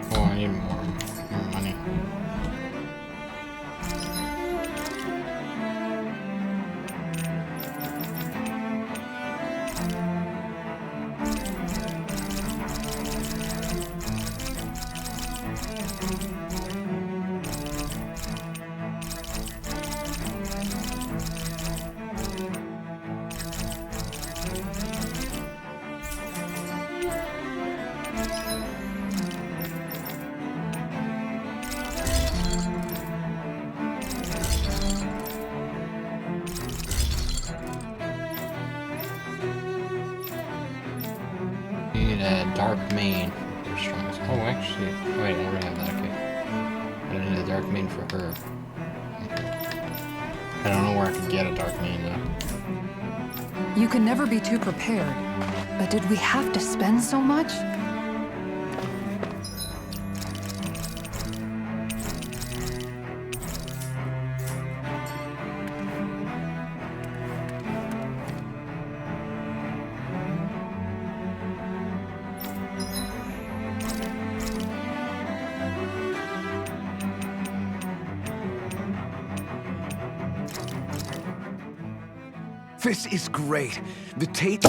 A: Oh, I need more money. Need a dark mane for strongest. Oh, actually, wait, I already have that. Okay, I need a dark mane for her. I don't know where I could get a dark mane though.
F: You can never be too prepared. But did we have to spend so much?
D: This is great. The tape...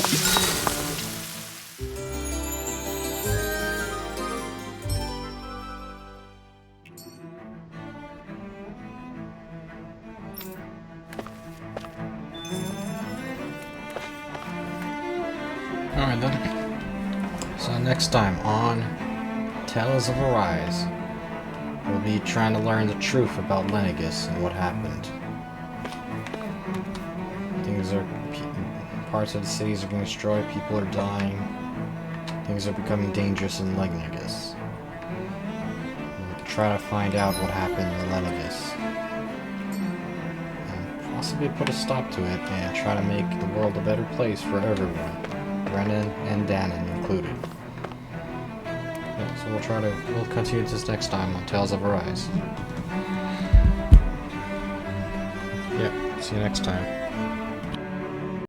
A: Alright then. So next time on Tales of Arise, we'll be trying to learn the truth about Lenegis and what happened. Parts of the cities are getting destroyed, people are dying, things are becoming dangerous in Lenegis. We'll try to find out what happened in Lenegis. And possibly put a stop to it and try to make the world a better place for everyone. Renan and Danon included. Yeah, so we'll continue this next time on Tales of Arise. Yeah, see you next time.